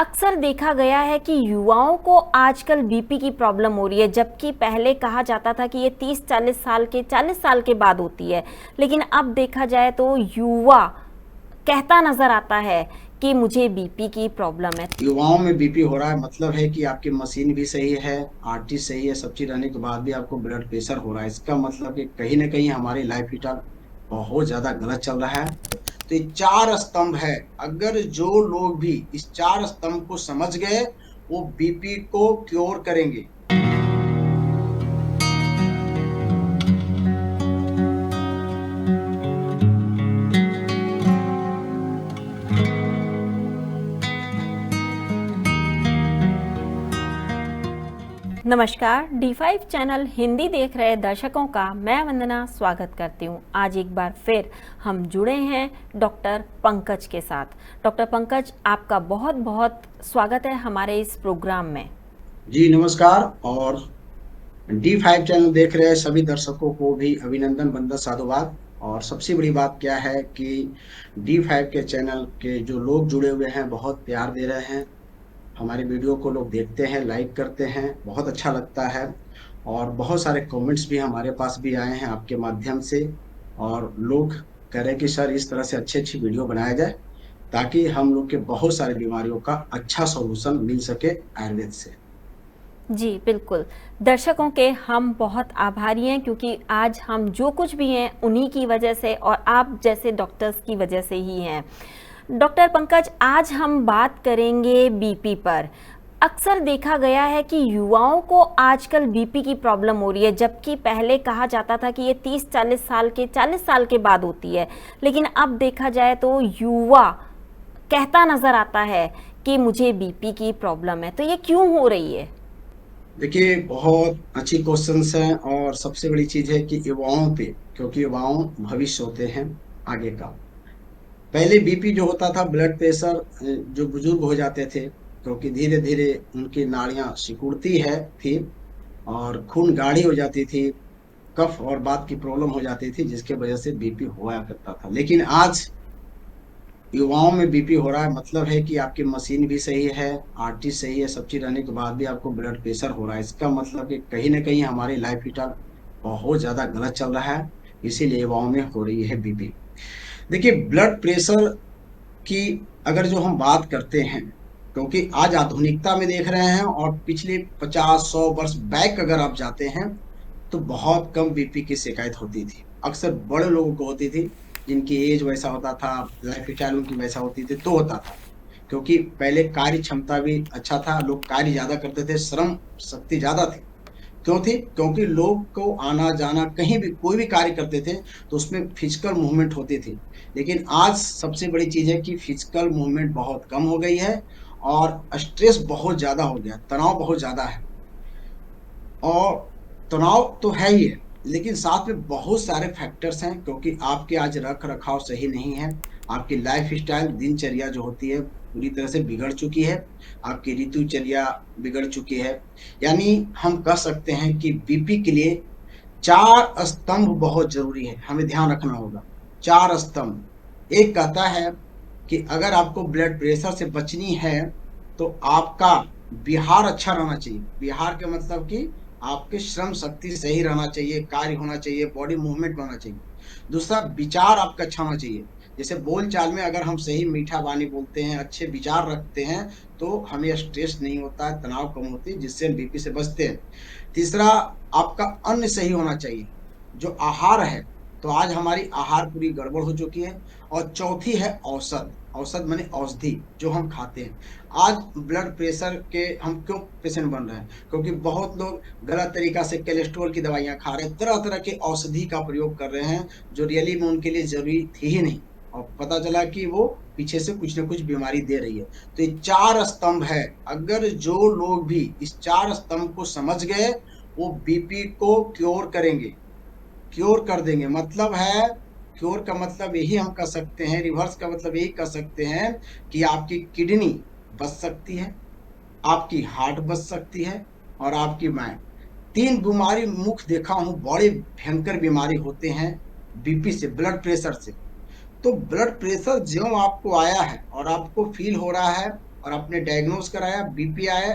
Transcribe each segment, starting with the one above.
अक्सर देखा गया है कि युवाओं को आजकल बीपी की प्रॉब्लम हो रही है, जबकि पहले कहा जाता था कि ये 40 साल के बाद होती है। लेकिन अब देखा जाए तो युवा कहता नजर आता है कि मुझे बीपी की प्रॉब्लम है। युवाओं में बीपी हो रहा है मतलब है कि आपकी मशीन भी सही है, आरटी सही है, सब चीज रहने के बाद भी आपको ब्लड प्रेशर हो रहा है। इसका मतलब कि कहीं ना कहीं हमारी लाइफ स्टाइल बहुत ज्यादा गलत चल रहा है। तो ये चार स्तंभ है। अगर जो लोग भी इस चार स्तंभ को समझ गए, वो बीपी को क्योर करेंगे। नमस्कार, D5 चैनल हिंदी देख रहे दर्शकों का मैं वंदना स्वागत करती हूँ। आज एक बार फिर हम जुड़े हैं डॉक्टर पंकज के साथ। डॉक्टर पंकज, आपका बहुत बहुत स्वागत है हमारे इस प्रोग्राम में। जी नमस्कार। और D5 चैनल देख रहे सभी दर्शकों को भी अभिनंदन, वंदन, साधुवाद। और सबसे बड़ी बात क्या है कि D5 के चैनल के जो लोग जुड़े हुए हैं बहुत प्यार दे रहे हैं। हमारी वीडियो को लोग देखते हैं, लाइक करते हैं, बहुत अच्छा लगता है। और बहुत सारे कमेंट्स भी हमारे पास भी आए हैं आपके माध्यम से। और लोग कह रहे हैं कि सर इस तरह से अच्छी अच्छी वीडियो बनाया जाए ताकि हम लोग के बहुत सारी बीमारियों का अच्छा सॉल्यूशन मिल सके आयुर्वेद से। जी बिल्कुल, दर्शकों के हम बहुत आभारी हैं, क्योंकि आज हम जो कुछ भी हैं उन्हीं की वजह से और आप जैसे डॉक्टर्स की वजह से ही हैं। डॉक्टर पंकज, आज हम बात करेंगे बीपी पर। अक्सर देखा गया है कि युवाओं को आजकल बीपी की प्रॉब्लम हो रही है, जबकि पहले कहा जाता था कि ये 40 साल के बाद होती है। लेकिन अब देखा जाए तो युवा कहता नजर आता है कि मुझे बीपी की प्रॉब्लम है। तो ये क्यों हो रही है? देखिए, बहुत अच्छी क्वेश्चंस हैं। और सबसे बड़ी चीज है कि युवाओं पे, क्योंकि युवाओं भविष्य होते हैं आगे का। पहले बीपी जो होता था, ब्लड प्रेशर, जो बुजुर्ग हो जाते थे क्योंकि धीरे धीरे उनकी नाड़ियां सिकुड़ती है थी और खून गाढ़ी हो जाती थी, कफ और बात की प्रॉब्लम हो जाती थी, जिसके वजह से बीपी हुआ करता था। लेकिन आज युवाओं में बीपी हो रहा है मतलब है कि आपकी मशीन भी सही है, आरटी सही है, सब चीज रहने के बाद भी आपको ब्लड प्रेशर हो रहा है। इसका मतलब कि कहीं ना कहीं हमारी लाइफ स्टाइल बहुत ज्यादा गलत चल रहा है। इसीलिए युवाओं में हो रही है बीपी। देखिए, ब्लड प्रेशर की अगर जो हम बात करते हैं, क्योंकि आज आधुनिकता में देख रहे हैं और पिछले 50-100 वर्ष बैक अगर आप जाते हैं तो बहुत कम बीपी की शिकायत होती थी। अक्सर बड़े लोगों को होती थी, जिनकी एज वैसा होता था, लाइफ स्टाइल उनकी वैसा होती थी तो होता था। क्योंकि पहले कार्य क्षमता भी अच्छा था, लोग कार्य ज्यादा करते थे, श्रम शक्ति ज्यादा थी। क्यों थी? क्योंकि लोग को आना जाना, कहीं भी कोई भी कार्य करते थे तो उसमें फिजिकल मूवमेंट होती थी। लेकिन आज सबसे बड़ी चीज है कि फिजिकल मूवमेंट बहुत कम हो गई है और स्ट्रेस बहुत ज्यादा हो गया, तनाव बहुत ज्यादा है। और तनाव तो है ही है, लेकिन साथ में बहुत सारे फैक्टर्स हैं, क्योंकि आपके आज रख रखाव सही नहीं है। आपकी लाइफ स्टाइल, दिनचर्या जो होती है पूरी तरह से बिगड़ चुकी है। आपकी ऋतुचर्या बिगड़ चुकी है। यानी हम कह सकते हैं कि बीपी के लिए चार स्तंभ बहुत जरूरी है, हमें ध्यान रखना होगा। चार स्तंभ। एक कहता है कि अगर आपको ब्लड प्रेशर से बचनी है तो आपका बिहार अच्छा रहना चाहिए। बिहार के मतलब कि आपके श्रम शक्ति सही रहना चाहिए, कार्य होना चाहिए, बॉडी मूवमेंट होना चाहिए। दूसरा, विचार आपका अच्छा होना चाहिए। जैसे बोल चाल में अगर हम सही मीठा वाणी बोलते हैं, अच्छे विचार रखते हैं, तो हमें स्ट्रेस नहीं होता है, तनाव कम होती है, जिससे हम बीपी से बचते हैं। तीसरा, आपका अन्न सही होना चाहिए, जो आहार है। तो आज हमारी आहार पूरी गड़बड़ हो चुकी है। और चौथी है औषध। औषध माने औषधि जो हम खाते हैं। आज ब्लड प्रेशर के हम क्यों पेशेंट बन रहे हैं? क्योंकि बहुत लोग गलत तरीका से कोलेस्ट्रॉल की दवाइयां खा रहे हैं, तरह तरह के औषधि का प्रयोग कर रहे हैं, जो रियली में उनके लिए जरूरी थी ही नहीं। और पता चला कि वो पीछे से कुछ ना कुछ बीमारी दे रही है। तो ये चार स्तंभ है। अगर जो लोग भी इस चार स्तंभ को समझ गए, वो बीपी को क्योर करेंगे, क्योर कर देंगे। मतलब है, क्योर का मतलब यही हम कर सकते हैं, रिवर्स का मतलब यही कर सकते हैं कि आपकी किडनी बच सकती है, आपकी हार्ट बच सकती है, और आपकी माइंड। तीन बीमारी मुख्य देखा हूं, बड़े भयंकर बीमारी होते हैं बीपी से, ब्लड प्रेशर से। तो ब्लड प्रेशर जो आपको आया है और आपको फील हो रहा है, और आपने डायग्नोज कराया, बीपी आया,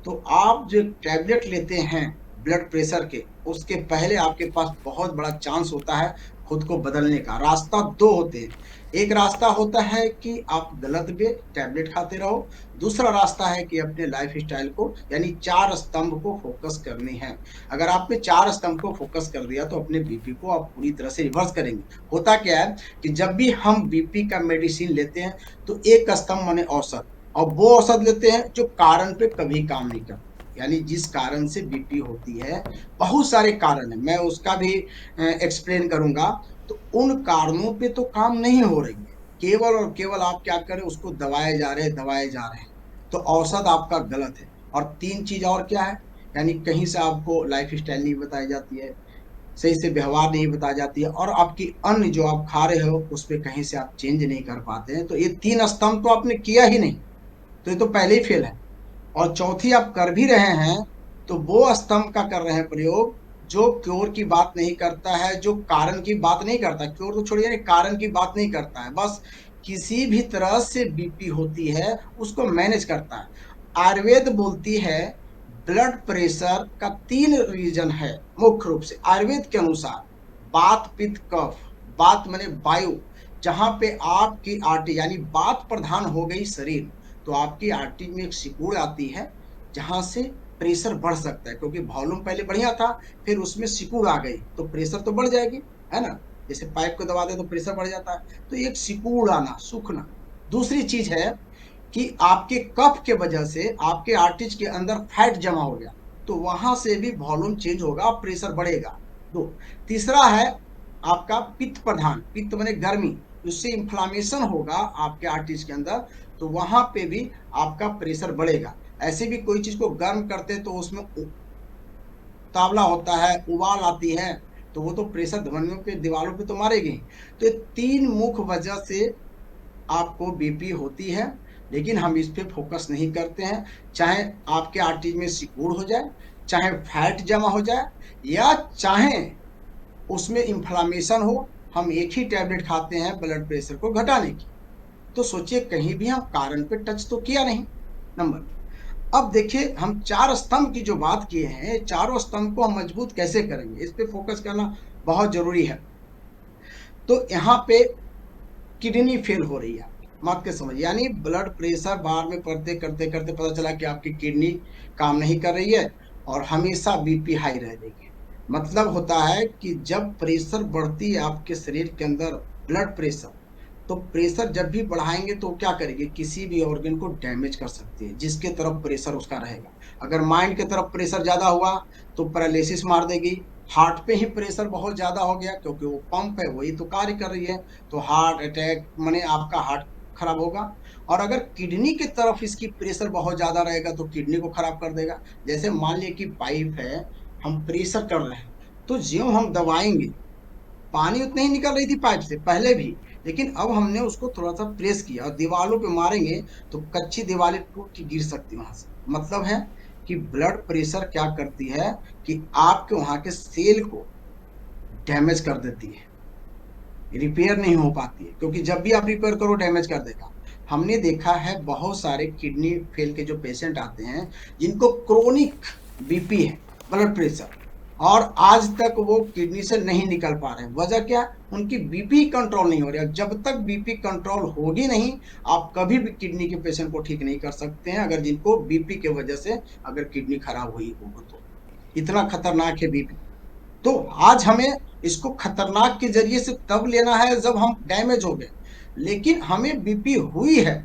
तो आप जो टैबलेट लेते हैं ब्लड प्रेशर के, उसके पहले आपके पास बहुत बड़ा चांस होता है खुद को बदलने का। रास्ता दो होते हैं, एक रास्ता होता है कि आप गलत पे टैबलेट खाते रहो, दूसरा रास्ता है कि अपने लाइफ स्टाइल को यानी चार स्तंभ को फोकस करनी है। अगर आपने चार स्तंभ को फोकस कर दिया तो अपने बीपी को आप पूरी तरह से रिवर्स करेंगे। होता क्या है कि जब भी हम बीपी का मेडिसिन लेते हैं तो एक स्तंभ माने औसत, और वो औसत लेते हैं जो कारण पे कभी काम नहीं करता। यानी जिस कारण से बीपी होती है, बहुत सारे कारण है, मैं उसका भी एक्सप्लेन करूंगा। तो उन कारणों पे तो काम नहीं हो रही है, केवल और केवल आप क्या करें, उसको दबाए जा रहे हैं, दबाए जा रहे हैं, तो औसत आपका गलत है। और तीन चीज और क्या है, यानी कहीं से आपको लाइफ स्टाइल नहीं बताई जाती है, सही से व्यवहार नहीं बताई जाती है, और आपकी अन्न जो आप खा रहे हो उस पर कहीं से आप चेंज नहीं कर पाते हैं। तो ये तीन स्तंभ तो आपने किया ही नहीं, तो ये तो पहले ही फेल है। और चौथी आप कर भी रहे हैं तो वो स्तंभ का कर रहे हैं प्रयोग जो क्योर की बात नहीं करता है, जो कारण की बात नहीं करता, क्योर तो छोड़िए, कारण की बात नहीं करता है, बस किसी भी तरह से बीपी होती है उसको मैनेज करता है। आयुर्वेद बोलती है ब्लड प्रेशर का तीन रीजन है मुख्य रूप से आयुर्वेद के अनुसार, वात पित्त कफ। वात माने वायु, जहां पे आपकी आर्टरी यानी वात प्रधान हो गई शरीर, तो आपकी आर्टरी में एक सिकुड़ आती है जहां से प्रेशर बढ़ सकता है, क्योंकि वॉल्यूम पहले बढ़िया था, फिर उसमें सिकुड़ आ गई तो प्रेशर तो बढ़ जाएगी, है ना। जैसे पाइप को दबा दे तो प्रेशर बढ़ जाता है, तो एक सिकुड़ आना, सूखना। दूसरी चीज है कि आपके कफ के वजह से आपके आर्टरीज के अंदर फैट जमा हो गया, तो वहां से भी वॉल्यूम चेंज होगा, प्रेशर बढ़ेगा। दो। तीसरा है आपका पित्त प्रधान, पित्त माने गर्मी, उससे इंफ्लामेशन होगा आपके आर्टरीज के अंदर, तो वहां पे भी आपका प्रेशर बढ़ेगा। ऐसे भी कोई चीज को गर्म करते तो उसमें तावला होता है, उबाल आती है, तो वो तो प्रेशर धमनियों पे, दीवारों पे तो मारेगी। तो ये तीन मुख्य वजह से आपको बीपी होती है, लेकिन हम इस पे फोकस नहीं करते हैं। चाहे आपके आर्टरी में सिकुड़ हो जाए, चाहे फैट जमा हो जाए, या चाहे उसमें इंफ्लामेशन हो, हम एक ही टैबलेट खाते हैं ब्लड प्रेशर को घटाने की। तो सोचिए कहीं भी हम कारण पे टच तो किया नहीं। नंबर, अब देखिए हम चार स्तंभ की जो बात किए हैं, चारों स्तंभ को हम मजबूत कैसे करेंगे, इस पे फोकस करना बहुत जरूरी है। तो यहाँ पे किडनी फेल हो रही है, मत के समझ, यानी ब्लड प्रेशर बार में पढ़ते करते करते पता चला कि आपकी किडनी काम नहीं कर रही है और हमेशा बीपी हाई रह रही है। मतलब होता है कि जब प्रेशर बढ़ती है आपके शरीर के अंदर, ब्लड प्रेशर, तो प्रेशर जब भी बढ़ाएंगे तो क्या करेंगे, किसी भी ऑर्गन को डैमेज कर सकती है जिसके तरफ प्रेशर उसका रहेगा। अगर माइंड की तरफ प्रेशर ज्यादा हुआ तो पैरालिसिस मार देगी। हार्ट पे ही प्रेशर बहुत ज्यादा हो गया क्योंकि वो पंप है, वही तो कार्य कर रही है, तो हार्ट अटैक माने आपका हार्ट खराब होगा। और अगर किडनी की तरफ इसकी प्रेशर बहुत ज्यादा रहेगा तो किडनी को खराब कर देगा। जैसे मान लिया कि पाइप है, हम प्रेशर कर रहे हैं, तो ज्यों हम दबाएंगे, पानी उतनी ही निकल रही थी पाइप से पहले भी, लेकिन अब हमने उसको थोड़ा सा प्रेस किया और दीवारों पे मारेंगे तो कच्ची दीवारें टूट के गिर सकती वहां से। मतलब है कि ब्लड प्रेशर क्या करती है कि आपके वहां के सेल को डैमेज कर देती है, रिपेयर नहीं हो पाती है, क्योंकि जब भी आप रिपेयर करो डैमेज कर देगा। हमने देखा है बहुत सारे किडनी फेल के जो पेशेंट आते हैं जिनको क्रोनिक बीपी है, ब्लड प्रेशर, और आज तक वो किडनी से नहीं निकल पा रहे हैं। वजह क्या, उनकी बीपी कंट्रोल नहीं हो रही है। जब तक बीपी कंट्रोल होगी नहीं, आप कभी भी किडनी के पेशेंट को ठीक नहीं कर सकते हैं, अगर जिनको बीपी के वजह से अगर किडनी खराब हुई हो तो। इतना खतरनाक है बीपी। तो आज हमें इसको खतरनाक के जरिए से तब लेना है जब हम डैमेज हो गए, लेकिन हमें बीपी हुई है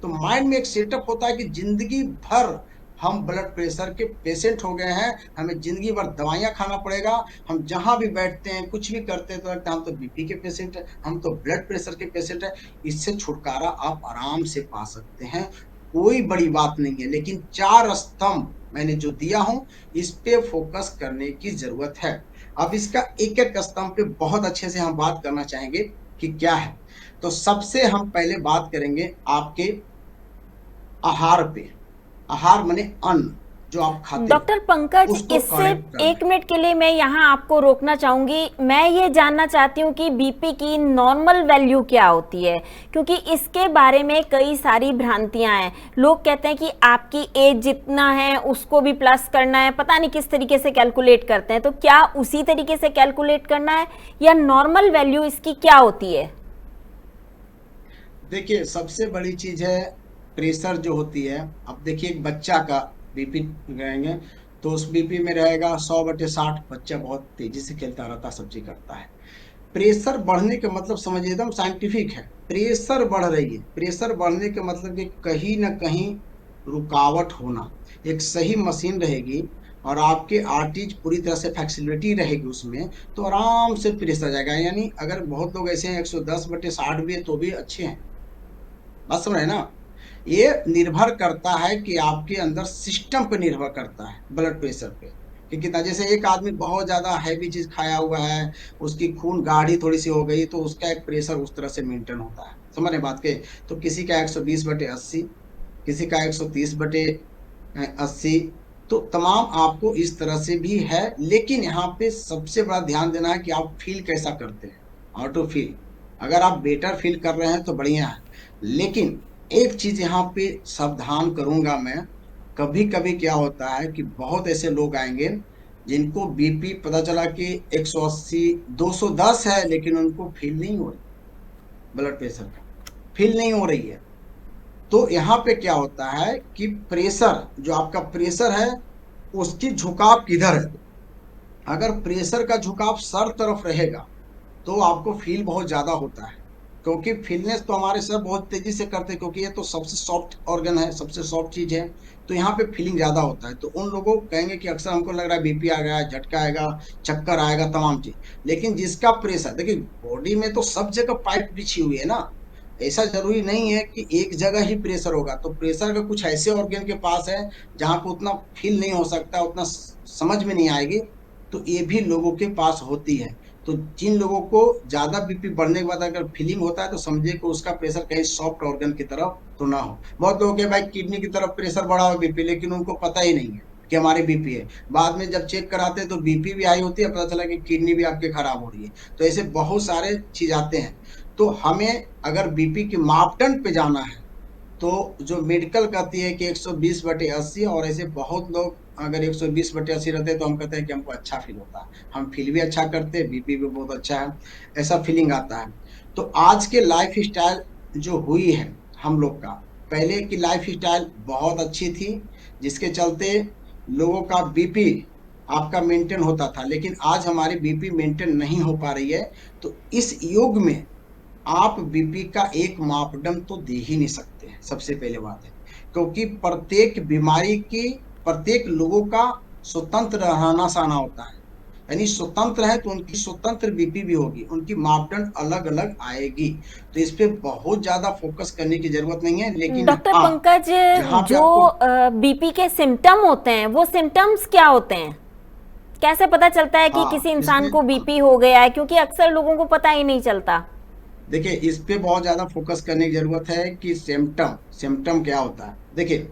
तो माइंड में एक सेटअप होता है कि जिंदगी भर हम ब्लड प्रेशर के पेशेंट हो गए हैं, हमें जिंदगी भर दवाइयां खाना पड़ेगा। हम जहां भी बैठते हैं, कुछ भी करते हैं तो लगता है हम तो बीपी के पेशेंट हैं, हम तो ब्लड प्रेशर के पेशेंट हैं। इससे छुटकारा आप आराम से पा सकते हैं, कोई बड़ी बात नहीं है। लेकिन चार स्तंभ मैंने जो दिया हूं, इस पे फोकस करने की जरूरत है। अब इसका एक एक स्तंभ पे बहुत अच्छे से हम बात करना चाहेंगे कि क्या है। तो सबसे हम पहले बात करेंगे आपके आहार पे। आहार माने अन्न। जो आप खाते हो डॉक्टर पंकज, उसको इससे करेक्ट करना एक है। मिनट के लिए मैं यहाँ आपको रोकना चाहूंगी। मैं ये जानना चाहती हूँ कि बीपी की नॉर्मल वैल्यू क्या होती है, क्योंकि इसके बारे में कई सारी भ्रांतियां हैं। लोग कहते हैं कि आपकी एज जितना है उसको भी प्लस करना है, पता नहीं किस तरीके से कैलकुलेट करते हैं। तो क्या उसी तरीके से कैलकुलेट करना है या नॉर्मल वैल्यू इसकी क्या होती है? देखिए, सबसे बड़ी चीज है प्रेशर जो होती है। अब देखिए, एक बच्चा का बीपी रहेंगे तो उस बीपी में रहेगा 100/60। बच्चा बहुत तेजी से खेलता रहता है, सब चीज करता है। प्रेशर बढ़ने का मतलब समझिए, एकदम साइंटिफिक है। प्रेशर बढ़ रही है, प्रेशर बढ़ने का मतलब कि कहीं ना कहीं रुकावट होना। एक सही मशीन रहेगी और आपके आर्टरीज पूरी तरह से फ्लेक्सिबिलिटी रहेगी उसमें, तो आराम से प्रेशर जाएगा। यानी अगर बहुत लोग ऐसे हैं 110/60 भी है तो भी अच्छे हैं। बात समझ रहे हैं ना। ये निर्भर करता है कि आपके अंदर सिस्टम पे निर्भर करता है, ब्लड प्रेशर पे कि कितना। जैसे एक आदमी बहुत ज्यादा हैवी चीज खाया हुआ है, उसकी खून गाढ़ी थोड़ी सी हो गई, तो उसका एक प्रेशर उस तरह से मेंटेन होता है। समझ रहे बात के। तो किसी का 120/80, किसी का 130/80। तो तमाम आपको इस तरह से भी है। लेकिन यहाँ पे सबसे बड़ा ध्यान देना है कि आप फील कैसा करते हैं। ऑटो फील, अगर आप बेटर फील कर रहे हैं तो बढ़िया है। लेकिन एक चीज यहाँ पे सावधान करूंगा मैं। कभी कभी क्या होता है कि बहुत ऐसे लोग आएंगे जिनको बीपी पता चला कि 180 210 है, लेकिन उनको फील नहीं हो रही, ब्लड प्रेशर का फील नहीं हो रही है। तो यहाँ पे क्या होता है कि प्रेशर, जो आपका प्रेशर है उसकी झुकाव किधर है। अगर प्रेशर का झुकाव सर तरफ रहेगा तो आपको फील बहुत ज्यादा होता है, क्योंकि फीलनेस तो हमारे सर बहुत तेजी से करते हैं, क्योंकि ये तो सबसे सॉफ्ट ऑर्गन है, सबसे सॉफ्ट चीज है। तो यहाँ पे फीलिंग ज्यादा होता है। तो उन लोगों को कहेंगे कि अक्सर हमको लग रहा है बीपी आ गया, झटका आएगा, चक्कर आएगा, तमाम चीज। लेकिन जिसका प्रेशर, देखिए बॉडी में तो सब जगह पाइप बिछी हुई है ना। ऐसा जरूरी नहीं है कि एक जगह ही प्रेशर होगा। तो प्रेशर का कुछ ऐसे ऑर्गन के पास है जहां पे उतना फील नहीं हो सकता, उतना समझ में नहीं आएगी। तो ये भी लोगों के पास होती है। तो जिन लोगों को ज्यादा बीपी बढ़ने के बाद अगर फीलिंग होता है तो समझिए कि उसका प्रेशर कहीं सॉफ्ट ऑर्गन की तरफ तो ना हो। बहुत लोगों के भाई किडनी की तरफ प्रेशर बढ़ा हुआ बीपी, लेकिन उनको पता ही नहीं है कि हमारी बीपी है। बाद में जब चेक कराते हैं तो बीपी भी हाई होती है, पता चला कि किडनी भी आपके खराब हो रही है। तो ऐसे बहुत सारे चीज आते हैं। तो हमें अगर बीपी के मापदंड पे जाना है तो जो मेडिकल कहती है कि 120/80, और ऐसे बहुत लोग अगर 120/80 रहते हैं तो हम कहते हैं कि हमको अच्छा फील होता है, हम फील भी अच्छा करते हैं, बीपी भी बहुत अच्छा है, ऐसा फीलिंग आता है। तो आज के लाइफ स्टाइल जो हुई है हम लोग का, पहले की लाइफ स्टाइल बहुत अच्छी थी, जिसके चलते लोगों का बीपी आपका मेंटेन होता था। लेकिन आज हमारी बीपी मेंटेन नहीं हो पा रही है। तो इस युग में आप बीपी का एक मापदंड तो दे ही नहीं सकते हैं, सबसे पहले बात है। क्योंकि प्रत्येक बीमारी की, प्रत्येक लोगों का स्वतंत्र रहना सहना होता है। यानी स्वतंत्र है तो उनकी स्वतंत्र बीपी भी होगी, उनकी मापदंड अलग अलग आएगी। तो इस पे बहुत ज्यादा फोकस करने की जरूरत नहीं है। लेकिन डॉक्टर हाँ, पंकज, जहाँ पे जो आपको, बीपी के सिम्टम होते हैं वो सिम्टम्स क्या होते हैं? कैसे पता चलता है कि किसी हाँ इंसान इसमें, को बीपी हो गया है, क्योंकि अक्सर लोगों को पता ही नहीं चलता। देखिए इस पे बहुत ज्यादा फोकस करने की जरूरत है कि सिम्टम, सिम्टम क्या होता है। देखिए,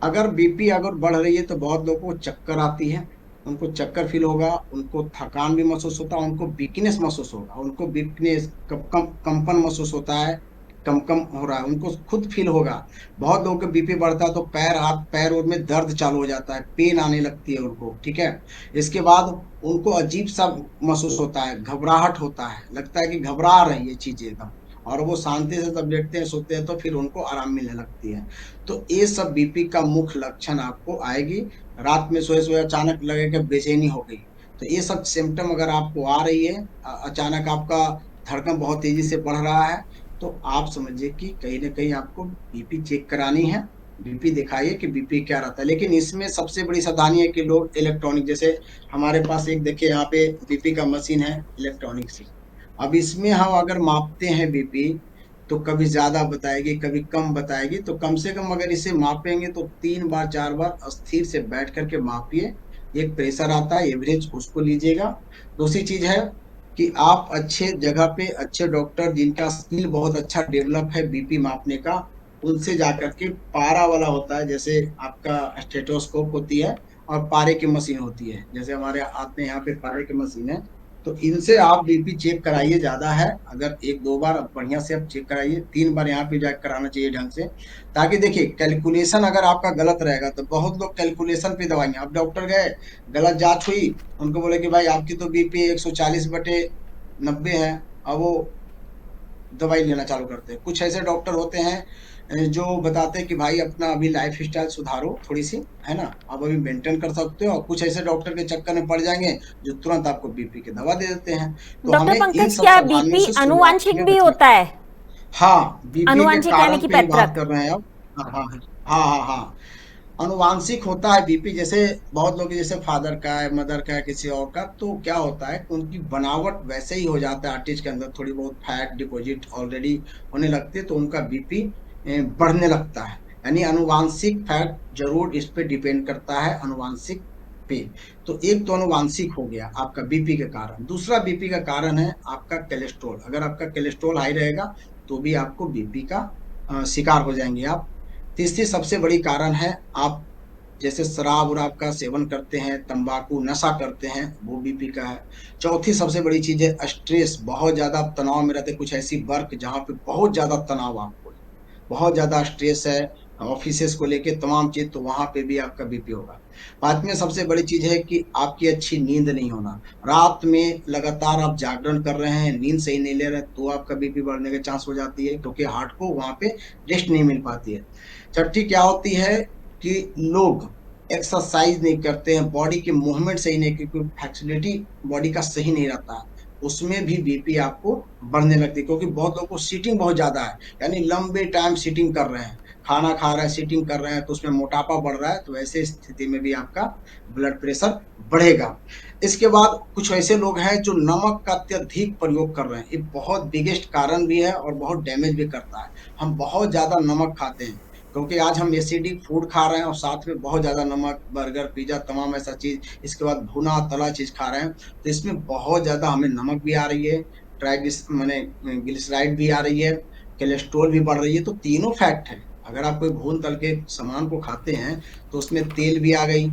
अगर बीपी अगर बढ़ रही है तो बहुत लोगों को चक्कर आती है, उनको चक्कर फील होगा, उनको थकान भी महसूस होता है, उनको वीकनेस महसूस होगा, उनको वीकनेस कंपन महसूस होता है, कम कम हो रहा है, उनको खुद फील होगा। बहुत लोगों का बीपी बढ़ता है तो पैर, हाथ पैर और में दर्द चालू हो जाता है, पेन आने लगती है उनको, ठीक है। इसके बाद उनको अजीब सा महसूस होता है, घबराहट होता है, लगता है कि घबरा रही है चीजें एकदम। और वो शांति से तब लेटते हैं, सोते हैं तो फिर उनको आराम मिलने लगती है। तो ये सब बीपी का मुख्य लक्षण आपको आएगी। रात में सोए सोए अचानक लगेगा बेचैनी हो गई, तो ये सब सिम्टम अगर आपको आ रही है, अचानक आपका धड़कन बहुत तेजी से बढ़ रहा है, तो आप समझिए कि कहीं ना कहीं आपको बीपी चेक करानी है। बीपी दिखाइए कि बीपी क्या रहता है। लेकिन इसमें सबसे बड़ी सावधानी है कि लोग इलेक्ट्रॉनिक, जैसे हमारे पास एक देखिए यहाँ पे बीपी का मशीन है इलेक्ट्रॉनिक से। अब इसमें हम अगर मापते हैं बीपी तो कभी ज्यादा बताएगी, कभी कम बताएगी। तो कम से कम अगर इसे मापेंगे तो 3 बार 4 बार स्थिर से बैठ करके मापिए। एक प्रेशर आता है एवरेज, उसको लीजिएगा। दूसरी चीज है कि आप अच्छे जगह पे अच्छे डॉक्टर जिनका स्किल बहुत अच्छा डेवलप है बीपी मापने का, उनसे जाकर के पारा वाला होता है, जैसे आपका स्टेथोस्कोप होती है और पारे की मशीन होती है, जैसे हमारे हाथ में यहाँ पे पारे की मशीन है, तो इनसे आप बीपी चेक कराइए। ज्यादा है अगर एक दो बार बढ़िया से आप चेक कराइए, 3 बार यहाँ पे जाकर कराना चाहिए ढंग से, ताकि देखिए कैलकुलेशन अगर आपका गलत रहेगा तो बहुत लोग कैलकुलेशन पे दवाइयाँ, अब डॉक्टर गए, गलत जांच हुई, उनको बोले कि भाई आपकी तो बीपी 140/90 है, अब वो दवाई लेना चालू करते हैं। कुछ ऐसे डॉक्टर होते हैं जो बताते हैं कि भाई अपना अभी लाइफ स्टाइल सुधारो थोड़ी सी, है ना, आप अभी मेंटेन कर सकते हो, और कुछ ऐसे डॉक्टर के चक्कर में पड़ जाएंगे जो तुरंत आपको बीपी की दवा दे देते हैं। तो डॉक्टर हमें इन पंकज, सब क्या सावधानियों बीपी से शुरुआत आनुवांशिक में भी बचना। होता है? हाँ, बीपी के आनुवांशिक यानी कारण कि पे ही बात पैतृक? कर रहे हैं अब। हाँ हाँ हाँ हाँ हाँ हाँ। अनुवांशिक होता है बीपी, जैसे बहुत लोग, जैसे फादर का है, मदर का है, किसी और का, तो क्या होता है कि उनकी बनावट वैसे ही हो जाता है, आर्टिस्ट के अंदर थोड़ी बहुत फैट डिपॉजिट ऑलरेडी होने लगती है, तो उनका बीपी बढ़ने लगता है। यानी अनुवांशिक फैक्ट जरूर इस पे डिपेंड करता है, अनुवांशिक पे। तो एक तो अनुवांशिक हो गया आपका बीपी के कारण, दूसरा बीपी का कारण है आपका कोलेस्ट्रॉल। अगर आपका कोलेस्ट्रॉल हाई रहेगा तो भी आपको बीपी का शिकार हो जाएंगे आप। तीसरी सबसे बड़ी कारण है, आप जैसे शराब उराब का सेवन करते हैं, तंबाकू नशा करते हैं, वो बीपी का है। चौथी सबसे बड़ी चीज है स्ट्रेस, बहुत ज्यादा आप तनाव में रहते हैं, कुछ ऐसी वर्क जहाँ पे बहुत ज्यादा तनाव आपको है, बहुत ज्यादा स्ट्रेस है ऑफिसेस को लेके तमाम चीज, तो वहां पे भी आपका बीपी होगा। पांचवी सबसे बड़ी चीज है कि आपकी अच्छी नींद नहीं होना, रात में लगातार आप जागरण कर रहे हैं, नींद सही नहीं ले रहे, तो आपका बीपी बढ़ने के चांस हो जाती है, क्योंकि हार्ट को वहां पे रेस्ट नहीं मिल पाती है। छठी क्या होती है कि लोग एक्सरसाइज नहीं करते हैं, बॉडी के मूवमेंट सही नहीं, क्योंकि फ्लेक्सिबिलिटी बॉडी का सही नहीं रहता है, उसमें भी बीपी आपको बढ़ने लगती है, क्योंकि बहुत लोगों को सीटिंग बहुत ज्यादा है, यानी लंबे टाइम सीटिंग कर रहे हैं, खाना खा रहे हैं सीटिंग कर रहे हैं, तो उसमें मोटापा बढ़ रहा है, तो ऐसे स्थिति में भी आपका ब्लड प्रेशर बढ़ेगा। इसके बाद कुछ ऐसे लोग हैं जो नमक का अत्यधिक प्रयोग कर रहे हैं, ये बहुत बिगेस्ट कारण भी है और बहुत डैमेज भी करता है। हम बहुत ज्यादा नमक खाते हैं, क्योंकि आज हम एसिडिक फूड खा रहे हैं और साथ में बहुत ज्यादा नमक, बर्गर पिज्जा तमाम ऐसा चीज, इसके बाद भुना तला चीज खा रहे हैं, तो इसमें बहुत ज्यादा हमें नमक भी आ रही है, ट्राइग्लिस मैंने ग्लिसराइड भी आ रही है, कोलेस्ट्रोल भी बढ़ रही है, तो तीनों फैक्ट है। अगर आप कोई भून तल के सामान को खाते हैं तो उसमें तेल भी आ गई,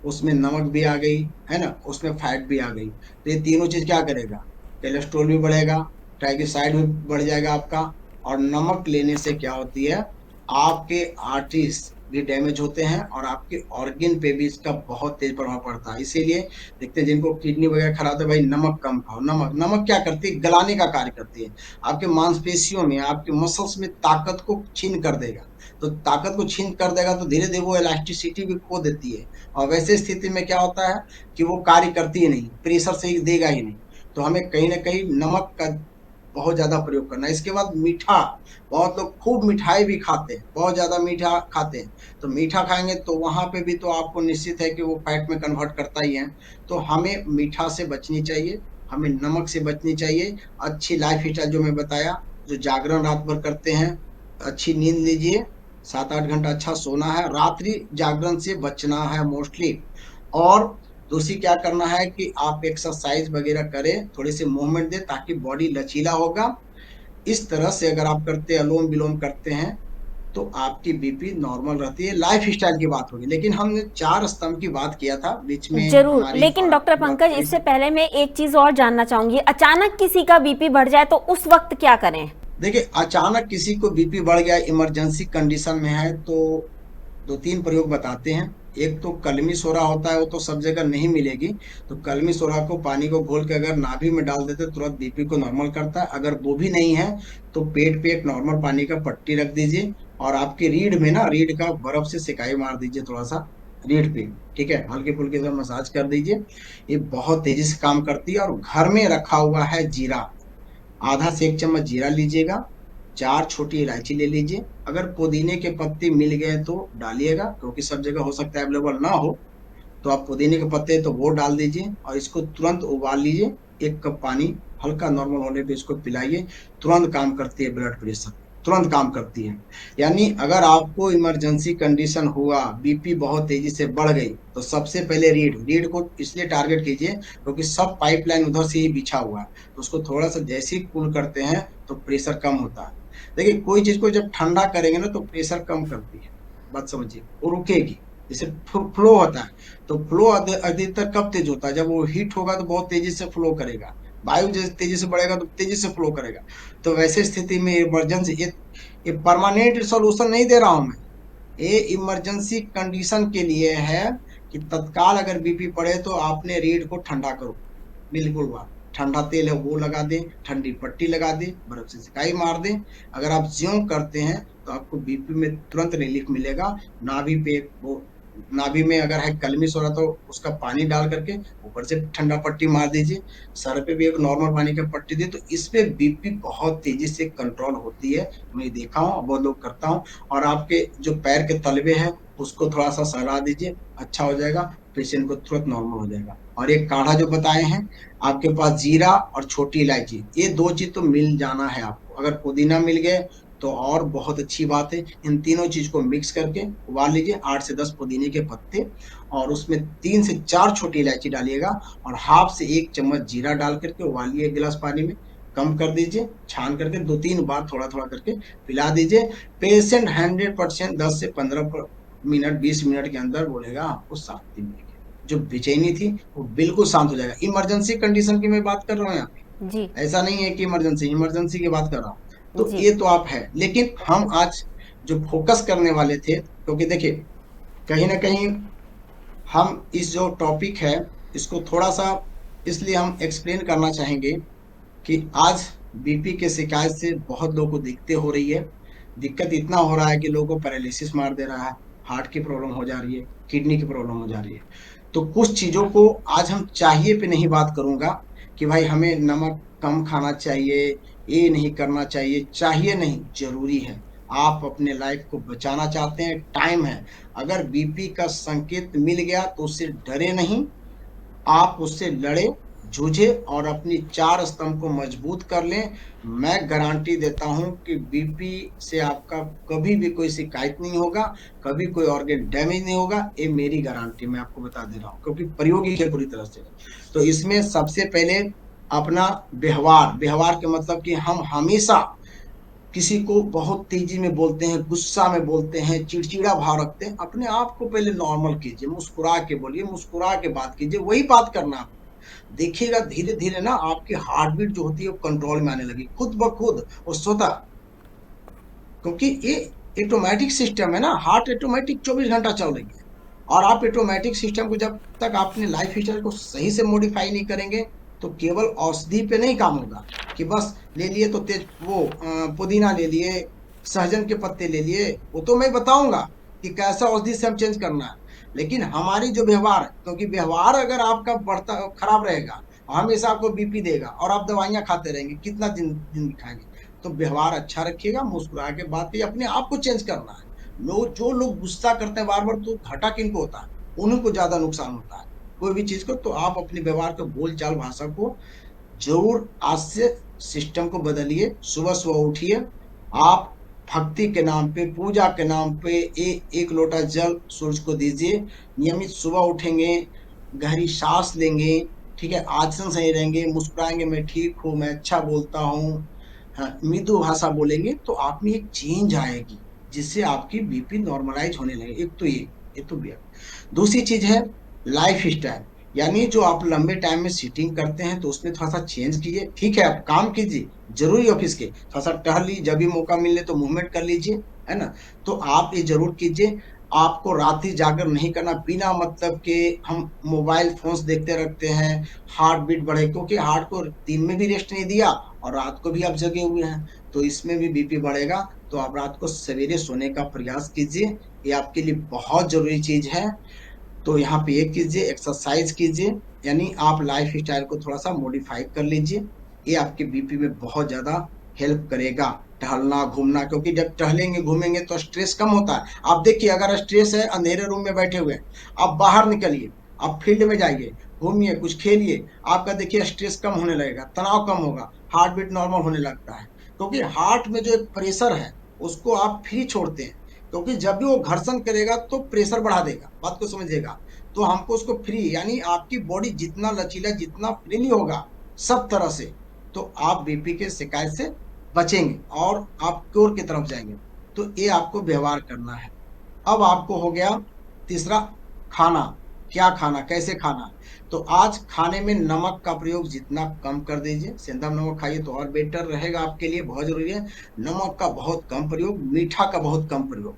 उसमें नमक भी आ गई, है ना, उसमें फैट भी आ गई, तो ये तीनों चीज क्या करेगा, कोलेस्ट्रोल भी बढ़ेगा, ट्राइग्लिसराइड भी बढ़ जाएगा आपका, और नमक लेने से क्या होती है, आपके आर्टरीज भी डैमेज होते हैं और आपके ऑर्गन पे भी इसका बहुत तेज प्रभाव पड़ता है। इसीलिए देखते हैं जिनको किडनी वगैरह खराब है, भाई नमक कम खाओ। नमक नमक क्या करती है, गलाने का कार्य करती है, आपके मांसपेशियों में, आपके मसल्स में ताकत को छीन कर देगा, तो ताकत को छीन कर देगा तो धीरे धीरे वो इलास्टिसिटी भी खो देती है, और वैसे स्थिति में क्या होता है कि वो कार्य करती ही नहीं, प्रेशर से ही देगा ही नहीं। तो हमें कहीं ना कहीं नमक का बहुत ज्यादा प्रयोग करना है। इसके बाद मीठा, बहुत लोग खूब मिठाई भी खाते हैं, बहुत ज्यादा मीठा खाते हैं, तो मीठा खाएंगे तो वहां पे भी तो आपको निश्चित है कि वो फैट में कन्वर्ट करता ही है। तो हमें मीठा से बचनी चाहिए, हमें नमक से बचनी चाहिए। अच्छी लाइफ स्टाइल जो मैं बताया, जो जागरण रात भर करते हैं, अच्छी नींद लीजिए, 7-8 घंटा अच्छा सोना है, रात्रि जागरण से बचना है मोस्टली। और दूसरी क्या करना है कि आप एक्सरसाइज वगैरह करें, थोड़ी सी मूवमेंट दें, ताकि बॉडी लचीला होगा। इस तरह से अगर आप करते हैं, अनुलोम विलोम करते हैं, तो आपकी बीपी नॉर्मल रहती है। लाइफ स्टाइल की बात होगी, लेकिन हमने 4 स्तंभ की बात किया था बीच में जरूर, हमारी लेकिन डॉक्टर बात पंकज, थोड़ी इससे सी। पहले मैं एक चीज और जानना चाहूंगी, अचानक किसी का बीपी बढ़ जाए तो उस वक्त क्या करें? देखिए, अचानक किसी को बीपी बढ़ गया, इमरजेंसी कंडीशन में है, तो 2-3 प्रयोग बताते हैं। एक तो कलमी सोरा होता है, वो तो सब जगह नहीं मिलेगी, तो कलमी सोरा को पानी को घोल के अगर नाभि में डाल देते तुरंत बीपी को नॉर्मल करता है। अगर वो भी नहीं है तो पेट पे एक नॉर्मल पानी का पट्टी रख दीजिए, और आपकी रीढ़ में ना, रीढ़ का बर्फ से सिकाई मार दीजिए थोड़ा सा रीढ़ पे, ठीक है, हल्के फुल्के से मसाज कर दीजिए, ये बहुत तेजी से काम करती है। और घर में रखा हुआ है जीरा, आधा से 1 चम्मच जीरा लीजिएगा, 4 छोटी इलायची ले लीजिए, अगर पुदीने के पत्ते मिल गए तो डालिएगा, क्योंकि सब जगह हो सकता है अवेलेबल ना हो, तो आप पुदीने के पत्ते तो वो डाल दीजिए, और इसको तुरंत उबाल लीजिए, 1 कप पानी, हल्का नॉर्मल होने पे इसको पिलाइए, तुरंत काम करती है ब्लड प्रेशर, तुरंत काम करती है। यानी अगर आपको इमरजेंसी कंडीशन हुआ, बीपी बहुत तेजी से बढ़ गई, तो सबसे पहले रीढ़ रीढ़ को इसलिए टारगेट कीजिए क्योंकि सब पाइपलाइन उधर से ही बिछा हुआ है, तो उसको थोड़ा सा जैसे ही कूल करते हैं तो प्रेशर कम होता है। देखिए कोई चीज को जब ठंडा करेंगे ना तो प्रेशर कम करती है, बात समझिए, वो रुकेगी। जैसे फ्लो होता है, तो फ्लो अधिकतर कब तेज होता है, जब वो हीट होगा तो बहुत तेजी से फ्लो करेगा, वायु जैसे तेजी से बढ़ेगा तो तेजी से फ्लो करेगा। तो वैसे स्थिति में इमरजेंसी, ये परमानेंट सॉल्यूशन नहीं दे रहा हूं मैं, ये इमरजेंसी कंडीशन के लिए है कि तत्काल अगर बीपी बढ़े तो आपने रीढ़ को ठंडा करो, बिल्कुल बात, ठंडा तेल है वो लगा दें, ठंडी पट्टी लगा दें, बर्फ से सिकाई मार दें। अगर आप ज्यों करते हैं तो आपको बीपी में तुरंत रिलीफ मिलेगा। नाभि पे वो, नाभि में अगर है कलमिश हो रहा तो उसका पानी डाल करके ऊपर से ठंडा पट्टी मार दीजिए, सर पे भी एक नॉर्मल पानी का पट्टी दी, तो इसपे बीपी बहुत तेजी से कंट्रोल होती है। मैं देखा हूँ, बहुत लोग करता हूँ। और आपके जो पैर के तलवे हैं उसको थोड़ा सा सहला दीजिए, अच्छा हो जाएगा, पेशेंट को तुरंत नॉर्मल हो जाएगा। और एक काढ़ा जो बताए हैं, आपके पास जीरा और छोटी इलायची, ये दो चीज तो मिल जाना है आपको। अगर पुदीना मिल गए तो और बहुत अच्छी बात है। इन तीनों चीज को मिक्स करके उबाल लीजिए, 8 से 10 पुदीने के पत्ते, और उसमें 3 से 4 छोटी इलायची डालिएगा, और हाफ से 1 चम्मच जीरा डाल करके उबालिए एक गिलास पानी में, कम कर दीजिए, छान करके 2-3 बार थोड़ा थोड़ा करके पिला दीजिए। पेशेंट 100% 10 से 15 मिनट, 20 मिनट के अंदर बोलेगा आपको शांति मिलेगी, जो बेचैनी थी वो बिल्कुल शांत हो जाएगा। इमरजेंसी कंडीशन की मैं बात कर रहा हूँ यहाँ जी। पे, ऐसा नहीं है कि इमरजेंसी, इमरजेंसी की बात कर रहा हूँ। तो जी। ये तो आप है, लेकिन हम आज जो फोकस करने वाले थे, क्योंकि देखिए कहीं ना कहीं हम इस जो टॉपिक है इसको थोड़ा सा इसलिए हम एक्सप्लेन करना चाहेंगे कि आज बीपी के शिकायत से बहुत लोगों को दिक्कतें हो रही है। दिक्कत इतना हो रहा है कि लोगों को पैरालिसिस मार दे रहा है, हार्ट की प्रॉब्लम हो जा रही है, किडनी की प्रॉब्लम हो जा रही है। तो कुछ चीजों को आज हम चाहिए पे नहीं बात करूंगा कि भाई हमें नमक कम खाना चाहिए, ये नहीं करना चाहिए, चाहिए नहीं, जरूरी है। आप अपने लाइफ को बचाना चाहते हैं, टाइम है। अगर बीपी का संकेत मिल गया तो उससे डरे नहीं, आप उससे लड़े, जूझे और अपनी 4 स्तंभ को मजबूत कर लें। मैं गारंटी देता हूं कि बीपी से आपका कभी भी कोई शिकायत नहीं होगा, कभी कोई ऑर्गन डैमेज नहीं होगा, ये मेरी गारंटी मैं आपको बता दे रहा हूं, क्योंकि प्रायोगिक है पूरी तरह से। तो इसमें सबसे पहले अपना व्यवहार, व्यवहार के मतलब कि हम हमेशा किसी को बहुत तेजी में बोलते हैं, गुस्सा में बोलते हैं, चिड़चिड़ा भाव रखते हैं, अपने आप को पहले नॉर्मल कीजिए, मुस्कुरा के बोलिए, मुस्कुरा के बात कीजिए, वही बात करना आप। देखिएगा धीरे धीरे ना आपकी हार्ट बीट जो होती है वो कंट्रोल में आने लगी, खुद ब खुद और स्वतः। क्योंकि ये ऑटोमेटिक सिस्टम है ना, हार्ट ऑटोमेटिक 24 घंटा चल रही है। और आप ऑटोमेटिक सिस्टम को जब तक अपने लाइफ स्टाइल को सही से मॉडिफाई नहीं करेंगे तो केवल औषधि पे नहीं काम होगा कि बस ले लिए तो तेज वो पुदीना ले लिए, सहजन के पत्ते ले लिए, वो तो मैं बताऊंगा कि कैसा औषधि से हम चेंज करना है। लेकिन हमारी जो व्यवहार है, क्योंकि व्यवहार अगर आपका बढ़ता खराब रहेगा, हमेशा आपको बीपी देगा और आप दवाइयां खाते रहेंगे, कितना दिन दिन खाएंगे। तो व्यवहार अच्छा रखिएगा, मुस्कुरा के बात ही अपने आप को चेंज करना है। जो लोग गुस्सा करते हैं बार बार, तो घाटा किनको होता है, उन्हीं को ज्यादा नुकसान होता है कोई भी चीज को। तो आप अपने व्यवहार को, बोल चाल भाषा को जरूर आज से सिस्टम को बदलिए। सुबह सुबह उठिए, आप भक्ति के नाम पे, पूजा के नाम पे एक लोटा जल सूरज को दीजिए। नियमित सुबह उठेंगे, गहरी सांस लेंगे, ठीक है, आसन सही रहेंगे, मुस्कुराएंगे, मैं ठीक हूँ, मैं अच्छा बोलता हूँ, हाँ, मृदु भाषा बोलेंगे, तो आप में एक चेंज आएगी जिससे आपकी बीपी नॉर्मलाइज होने लगे। एक तो ये तो भी है। दूसरी चीज है लाइफ स्टाइल, यानी जो आप लंबे टाइम में सीटिंग करते हैं तो उसमें थोड़ा सा चेंज कीजिए। ठीक है, आप काम कीजिए जरूरी ऑफिस के, थोड़ा सा टहल लीजिए, जब भी मौका मिले तो मूवमेंट कर लीजिए, है ना। तो आप ये जरूर कीजिए। आपको रात्रि जागर नहीं करना, बिना मतलब के हम मोबाइल फोन्स देखते रहते हैं, हार्ट बीट बढ़े, क्योंकि हार्ट को दिन में भी रेस्ट नहीं दिया और रात को भी आप जगे हुए हैं, तो इसमें भी बीपी बढ़ेगा। तो आप रात को सवेरे सोने का प्रयास कीजिए, ये आपके लिए बहुत जरूरी चीज है। तो यहाँ पे ये कीजिए, एक्सरसाइज कीजिए, यानी आप लाइफ स्टाइल को थोड़ा सा मॉडिफाई कर लीजिए, ये आपके बीपी में बहुत ज्यादा हेल्प करेगा। टहलना घूमना, क्योंकि जब टहलेंगे घूमेंगे तो स्ट्रेस कम होता है। आप देखिए अगर स्ट्रेस है, अंधेरे रूम में बैठे हुए हैं, आप बाहर निकलिए, आप फील्ड में जाइए, घूमिए, कुछ खेलिए, आपका देखिए स्ट्रेस कम होने लगेगा, तनाव कम होगा, हार्ट बीट नॉर्मल होने लगता है। क्योंकि हार्ट में जो एक प्रेशर है उसको आप फ्री छोड़ते हैं, क्योंकि जब भी वो घर्षण करेगा तो प्रेशर बढ़ा देगा, बात को समझिएगा। तो हमको उसको फ्री, यानी आपकी बॉडी जितना लचीला, जितना फ्रीली होगा सब तरह से, तो आप बीपी के शिकायत से बचेंगे और आप क्योर की तरफ जाएंगे। तो ये आपको व्यवहार करना है। अब आपको हो गया तीसरा, खाना। क्या खाना, कैसे खाना। तो आज खाने में नमक का प्रयोग जितना कम कर दीजिए, सेंधा नमक खाइए तो और बेटर रहेगा, आपके लिए बहुत जरूरी है। नमक का बहुत कम प्रयोग, मीठा का बहुत कम प्रयोग,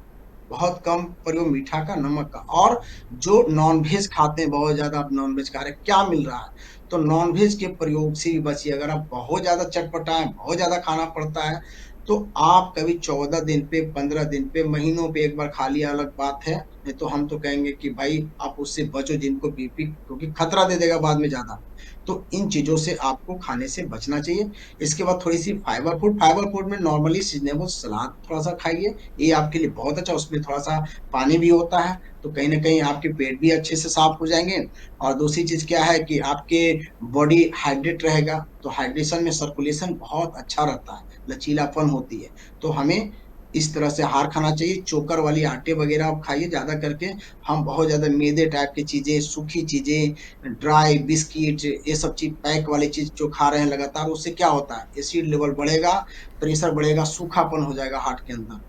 बहुत कम प्रयोग मीठा का, नमक का। और जो नॉनवेज खाते हैं, बहुत ज्यादा आप नॉनवेज खा रहे हैं, क्या मिल रहा है, तो नॉनवेज के प्रयोग से भी बचिए। अगर आप बहुत ज्यादा चटपटा है, बहुत ज्यादा खाना पड़ता है, तो आप कभी 14 दिन पे, 15 दिन पे, महीनों पे एक बार खा लिया अलग बात है, नहीं तो हम तो कहेंगे कि भाई आप उससे बचो, जिनको बीपी, क्योंकि खतरा दे देगा बाद में ज्यादा। तो इन चीजों से आपको खाने से बचना चाहिए। इसके बाद थोड़ी सी फाइबर फूड में नॉर्मली सीजनेबल सलाद थोड़ा सा खाइए, ये आपके लिए बहुत अच्छा, उसमें थोड़ा सा पानी भी होता है, तो कहीं ना कहीं आपके पेट भी अच्छे से साफ हो जाएंगे। और दूसरी चीज क्या है कि आपके बॉडी हाइड्रेट रहेगा, तो हाइड्रेशन में सर्कुलेशन बहुत अच्छा रहता है, लचीलापन होती है। तो हमें इस तरह से आहार खाना चाहिए। चोकर वाली आटे वगैरह आप खाइए ज्यादा करके। हम बहुत ज्यादा मैदे टाइप की चीजें, सूखी चीजें, ड्राई बिस्किट, ये सब चीज, पैक वाली चीज जो खा रहे हैं लगातार, उससे क्या होता है, एसिड लेवल बढ़ेगा, प्रेशर बढ़ेगा, सूखापन हो जाएगा हार्ट के अंदर,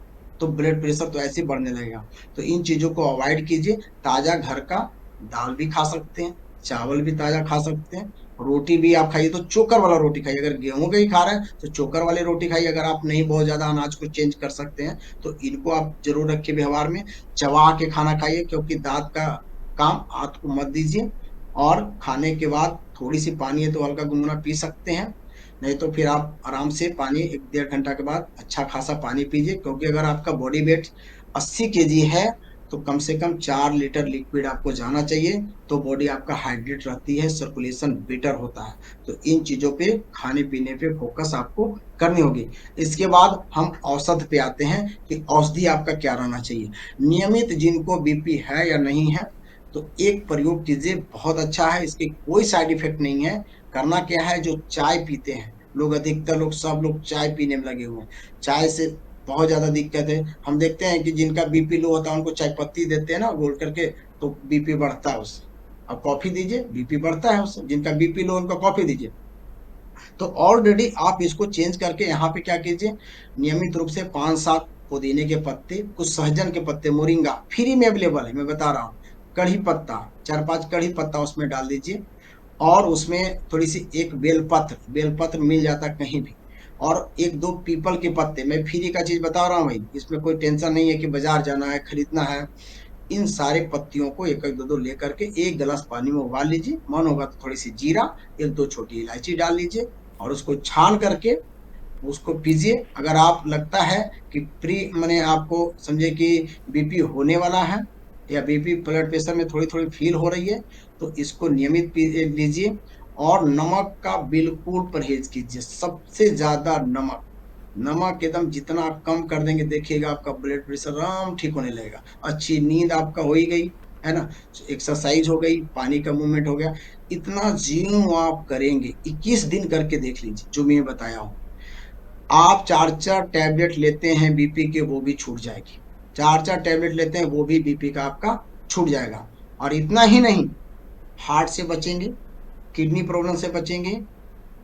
तो ब्लड प्रेशर तो ऐसे ही बढ़ने लगेगा। तो इन चीजों को अवॉइड कीजिए। ताजा घर का दाल भी खा सकते हैं, चावल भी ताजा खा सकते हैं, रोटी भी आप खाइए तो चोकर वाला रोटी खाइए। अगर गेहूं का ही खा रहे हैं तो चोकर वाली रोटी खाइए। अगर आप नहीं बहुत ज्यादा अनाज को चेंज कर सकते हैं तो इनको आप जरूर रखिए व्यवहार में। चबा के खाना खाइए, क्योंकि दांत का काम हाथ को मत दीजिए। और खाने के बाद थोड़ी सी पानी है तो हल्का गुनगुना पी सकते हैं, नहीं तो फिर आप आराम से पानी 1 डेढ़ घंटा के बाद अच्छा खासा पानी पीजिए। क्योंकि अगर आपका बॉडी वेट 80 kg है तो कम से कम 4 लीटर लिक्विड आपको जाना चाहिए, तो बॉडी आपका हाइड्रेट रहती है, सर्कुलेशन बेटर होता है। तो इन चीजों पे, खाने पीने पे फोकस आपको करनी होगी। इसके बाद हम औषध पे आते हैं कि औषधि आपका क्या रहना चाहिए। नियमित जिनको बीपी है या नहीं है, तो एक प्रयोग कीजिए, बहुत अच्छा है, इसके कोई साइड इफेक्ट नहीं है। करना क्या है, जो चाय पीते हैं लोग, अधिकतर लोग, सब लोग चाय पीने में लगे हुए हैं, चाय से बहुत ज्यादा दिक्कत है। हम देखते हैं कि जिनका बीपी लो होता है उनको चाय पत्ती देते हैं ना घोल करके, तो बीपी बढ़ता है उससे। अब कॉफी दीजिए, बीपी बढ़ता है उससे। जिनका बीपी लो उनको कॉफी दीजिए। तो ऑलरेडी आप इसको चेंज करके यहाँ पे क्या कीजिए, नियमित रूप से 5-7 पुदीने के पत्ते, कुछ सहजन के पत्ते, मोरिंगा फ्री में अवेलेबल है, मैं बता रहा हूँ, कढ़ी पत्ता, 4-5 कढ़ी पत्ता उसमें डाल दीजिए। और उसमें थोड़ी सी एक बेलपत्र, बेलपत्र मिल जाता है कहीं भी, और 1-2 पीपल के पत्ते। मैं फ्री का चीज बता रहा हूँ भाई, इसमें कोई टेंशन नहीं है कि बाजार जाना है, खरीदना है। इन सारे पत्तियों को एक एक दो दो लेकर के 1 गिलास पानी में उबाल लीजिए। मन होगा तो थोड़ी सी जीरा, 1-2 छोटी इलायची डाल लीजिए, और उसको छान करके उसको पीजिए। अगर आप लगता है कि प्री मैंने आपको समझे कि बीपी होने वाला है, या बीपी ब्लड प्रेशर में थोड़ी थोड़ी फील हो रही है, तो इसको नियमित लीजिए। और नमक का बिल्कुल परहेज कीजिए, सबसे ज्यादा नमक, नमक एकदम जितना आप कम कर देंगे, देखिएगा आपका ब्लड प्रेशर आराम ठीक होने लगेगा। अच्छी नींद आपका हो ही गई है ना, एक्सरसाइज हो गई, पानी का मूवमेंट हो गया, इतना ज्यो आप करेंगे, 21 दिन करके देख लीजिए जो मैं बताया हूँ। आप 4-4 टैबलेट लेते हैं बीपी के, वो भी छूट जाएगी। 4-4 टैबलेट लेते हैं, वो भी बीपी का आपका छूट जाएगा। और इतना ही नहीं, हार्ट से बचेंगे, किडनी प्रॉब्लम से बचेंगे,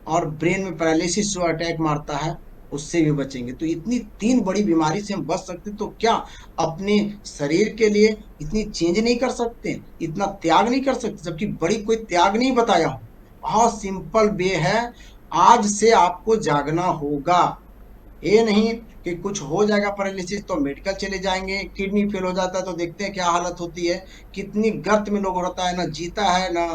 और ब्रेन में पैरालिसिस जो अटैक मारता है उससे भी बचेंगे। तो इतनी 3 बड़ी बीमारी से हम बच सकते, तो क्या अपने शरीर के लिए इतनी चेंज नहीं कर सकते, इतना त्याग नहीं कर सकते, जबकि बड़ी कोई त्याग नहीं बताया हूं। बहुत सिंपल वे है, आज से आपको जागना होगा। ये नहीं कि कुछ हो जाएगा पैरालिसिस तो मेडिकल चले जाएंगे, किडनी फेल हो जाता है तो देखते हैं क्या हालत होती है, कितनी गर्त में लोग रहता है, ना जीता है ना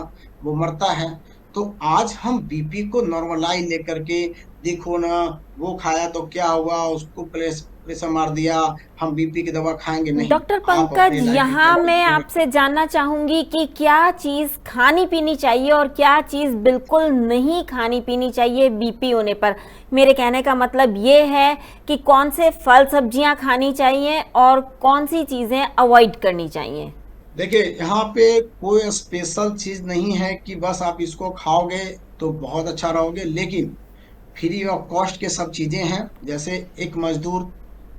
वो मरता है। तो आज हम बीपी को नॉर्मलाइज लेकर के, देखो ना वो खाया तो क्या हुआ, उसको प्रेशर मार दिया, हम बीपी की दवा खाएंगे नहीं। डॉक्टर आप अपने पंकज, लाइफ यहाँ स्टाइल मैं को, आपसे जानना चाहूंगी कि क्या चीज खानी पीनी चाहिए और क्या चीज बिल्कुल नहीं खानी पीनी चाहिए बीपी होने पर। मेरे कहने का मतलब ये है कि कौन से फल सब्जियां खानी चाहिए और कौन सी चीजें अवॉइड करनी चाहिए। देखिए यहाँ पे कोई स्पेशल चीज नहीं है कि बस आप इसको खाओगे तो बहुत अच्छा रहोगे, लेकिन फ्री ऑफ कॉस्ट के सब चीजें हैं। जैसे एक मजदूर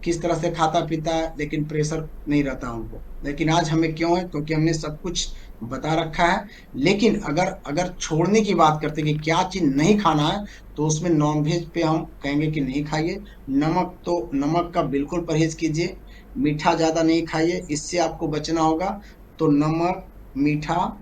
किस तरह से खाता पीता है, लेकिन प्रेशर नहीं रहता उनको। लेकिन आज हमें क्यों है, क्योंकि हमने सब कुछ बता रखा है। लेकिन अगर अगर छोड़ने की बात करते हैं कि क्या चीज नहीं खाना है, तो उसमें नॉनवेज पे हम कहेंगे कि नहीं खाइए। नमक, तो नमक का बिल्कुल परहेज कीजिए। मीठा ज्यादा नहीं खाइए, इससे आपको बचना होगा। तो नमक, मीठा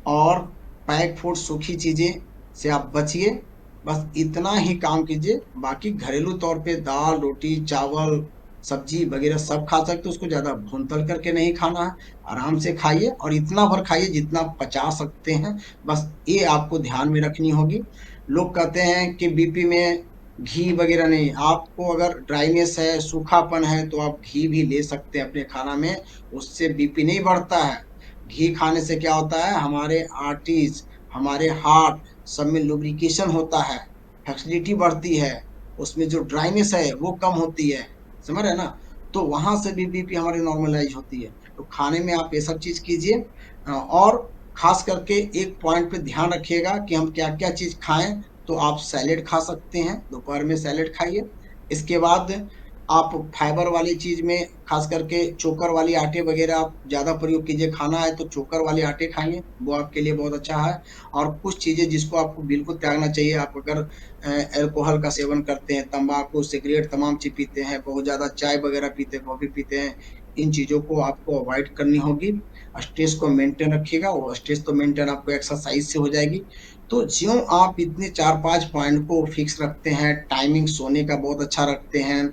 और पैक फूड, सूखी चीजें से आप बचिए। बस इतना ही काम कीजिए। बाकी घरेलू तौर पे दाल, रोटी, चावल, सब्जी वगैरह सब खा सकते हो। उसको ज्यादा भून तल करके नहीं खाना है। आराम से खाइए और इतना भर खाइए जितना पचा सकते हैं। बस ये आपको ध्यान में रखनी होगी। लोग कहते हैं कि बीपी में घी वगैरह नहीं। आपको अगर ड्राइनेस है, सूखापन है, तो आप घी भी ले सकते हैं अपने खाना में। उससे बीपी नहीं बढ़ता है। घी खाने से क्या होता है, हमारे आर्टरीज, हमारे हार्ट सब में लुब्रिकेशन होता है, फ्लेक्सिबिलिटी बढ़ती है, उसमें जो ड्राइनेस है वो कम होती है। समझ रहे हैं ना? तो वहां से भी बीपी हमारी नॉर्मलाइज होती है। तो खाने में आप ये सब चीज कीजिए। और खास करके एक पॉइंट पे ध्यान रखिएगा कि हम क्या क्या चीज खाएं। तो आप सैलेड खा सकते हैं, दोपहर में सैलेड खाइए। इसके बाद आप फाइबर वाली चीज में खास करके चोकर वाली आटे वगैरह आप ज्यादा प्रयोग कीजिए। खाना है तो चोकर वाले आटे खाइए, वो आपके लिए बहुत अच्छा है। और कुछ चीजें जिसको आपको बिल्कुल त्यागना चाहिए, आप अगर अल्कोहल का सेवन करते हैं, तंबाकू, सिगरेट, तमाम चीज पीते हैं, बहुत ज्यादा चाय वगैरह पीते हैं, कॉफी पीते हैं, इन चीजों को आपको अवॉइड करनी होगी। स्ट्रेस को मेंटेन रखिएगा, वो स्ट्रेस तो मेंटेन आपको एक्सरसाइज से हो जाएगी। तो ज्यों आप इतने 4-5 पॉइंट को फिक्स रखते हैं, टाइमिंग सोने का बहुत अच्छा रखते हैं,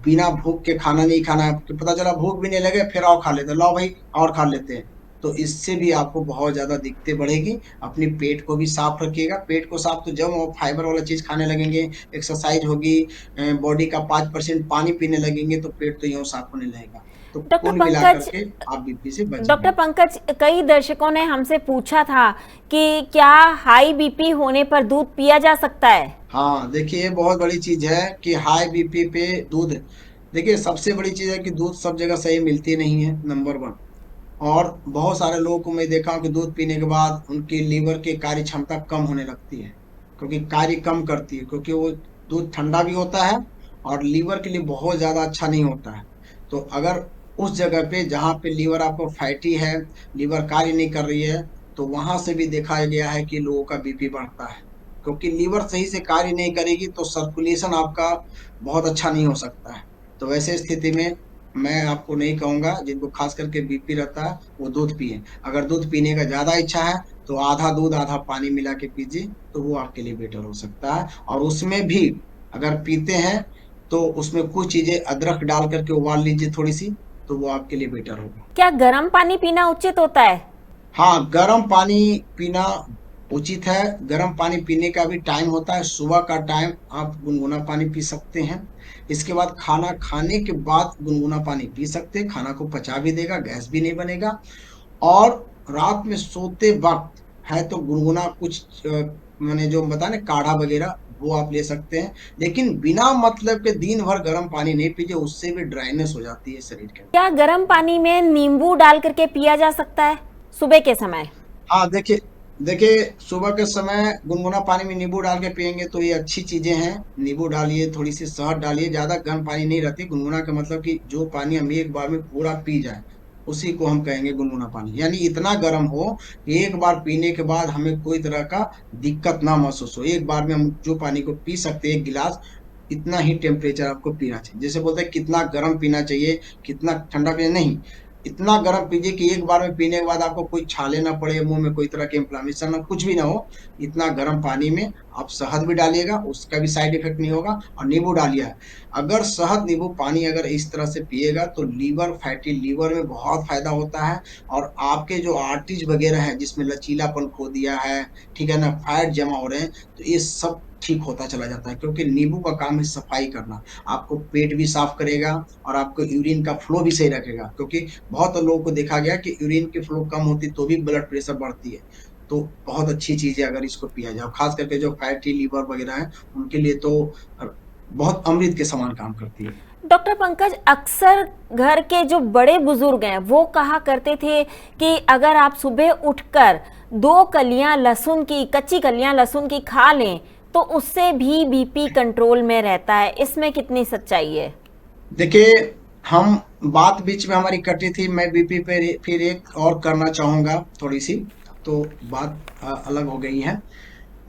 बिना भूख के खाना नहीं खाना है, तो पता चला भूख भी नहीं लगे फिर आओ खा लेते हैं, लाओ भाई और खा लेते हैं। तो इससे भी आपको बहुत ज्यादा दिक्कतें बढ़ेगी। अपनी पेट को भी साफ रखिएगा। पेट को साफ तो जब आप फाइबर वाला चीज खाने लगेंगे, एक्सरसाइज होगी, बॉडी का 5% पानी पीने लगेंगे, तो पेट तो यूं साफ होने लगेगा। तो डॉक्टर कुल मिलाकर पंकज, के आप बीपी से बच डॉक्टर जाएंगे। पंकज, कई दर्शकों ने हमसे पूछा था कि क्या हाई बीपी होने पर दूध पिया जा सकता है? हाँ, देखिए ये बहुत बड़ी चीज है कि हाई बीपी पे दूध। देखिए सबसे बड़ी चीज है कि दूध सब जगह सही मिलती नहीं है, नंबर वन। और बहुत सारे लोगों को मैं देखा हूँ कि दूध पीने के बाद उनकी लीवर की कार्य क्षमता कम होने लगती है, क्योंकि कार्य कम करती है, क्योंकि वो दूध ठंडा भी होता है और लीवर के लिए बहुत ज्यादा अच्छा नहीं होता है। तो अगर उस जगह पे जहाँ पे लीवर आपको फैटी है, लीवर कार्य नहीं कर रही है, तो वहां से भी देखा गया है कि लोगों का बीपी बढ़ता है। क्योंकि लीवर सही से कार्य नहीं करेगी तो सर्कुलेशन आपका बहुत अच्छा नहीं हो सकता है। तो वैसे स्थिति में मैं आपको नहीं कहूंगा, जिनको खास करके बीपी रहता है वो दूध पिए। अगर दूध पीने का ज्यादा इच्छा है तो आधा दूध आधा पानी मिला के पीजिए, तो वो आपके लिए बेटर हो सकता है। और उसमें भी अगर पीते हैं तो उसमें कुछ चीजें अदरक डाल करके उबाल लीजिए थोड़ी सी, तो वो आपके लिए बेटर होगा। क्या गर्म पानी पीना उचित होता है? हाँ, गर्म पानी पीना उचित है। गर्म पानी पीने का भी टाइम होता है। सुबह का टाइम आप गुनगुना पानी पी सकते हैं। इसके बाद खाना खाने के बाद गुनगुना पानी पी सकते हैं, खाना को पचा भी देगा, गैस भी नहीं बनेगा। और रात में सोते वक्त है तो गुनगुना कुछ मैंने जो बताया ना, काढ़ा वगैरह, वो आप ले सकते हैं। लेकिन बिना मतलब के दिन भर गर्म पानी नहीं पीजिए, उससे भी ड्राइनेस हो जाती है शरीर के अंदर। क्या गर्म पानी में नींबू डाल करके पिया जा सकता है सुबह के समय? हाँ, देखिए देखिए सुबह के समय गुनगुना पानी में नींबू डाल के पियेंगे तो ये अच्छी चीजें हैं। नींबू डालिए, थोड़ी सी शहद डालिए, ज्यादा गर्म पानी नहीं रहती। गुनगुना का मतलब कि जो पानी हम एक बार में पूरा पी जाए, उसी को हम कहेंगे गुनगुना पानी। यानी इतना गर्म हो कि एक बार पीने के बाद हमें कोई तरह का दिक्कत ना महसूस हो। एक बार में हम जो पानी को पी सकते हैं, एक गिलास, इतना ही टेम्परेचर आपको पीना चाहिए। जैसे बोलते हैं कितना गर्म पीना चाहिए, कितना ठंडा पीना, नहीं, इतना गर्म पीजिए कि एक बार में पीने के बाद आपको कोई छाले ना पड़े, मुंह में कोई तरह के इन्फ्लामेशन ना, कुछ भी ना हो। इतना गर्म पानी में आप शहद भी डालिएगा, उसका भी साइड इफेक्ट नहीं होगा। और नींबू डालिए। अगर शहद नींबू पानी अगर इस तरह से पिएगा तो लीवर, फैटी लीवर में बहुत फायदा होता है। और आपके जो आर्टरीज वगैरह है जिसमें लचीलापन खो दिया है, ठीक है ना, फैट जमा हो रहे हैं, तो ये सब ठीक होता चला जाता है। क्योंकि नींबू का काम है सफाई करना। आपको पेट भी साफ करेगा और आपको यूरिन का फ्लो भी सही रखेगा। क्योंकि बहुत लोगों को देखा गया कि यूरिन की फ्लो कम होती तो भी ब्लड प्रेशर बढ़ती है। तो बहुत अच्छी चीज है अगर इसको पिया जाए। खास करके जो फैटी लीवर वगैरह है उनके लिए तो बहुत अमृत के समान काम करती है। डॉक्टर पंकज, अक्सर घर के जो बड़े बुजुर्ग हैं वो कहा करते थे कि अगर आप सुबह उठकर 2 कलियां लहसुन की, कच्ची कलियां लहसुन की खा लें तो उससे भी बीपी कंट्रोल में रहता है। इसमें कितनी सच्चाई है? देखिए, हम बात बीच में हमारी कटी थी, मैं बीपी पे फिर एक और करना चाहूंगा थोड़ी सी। तो बात अलग हो गई है।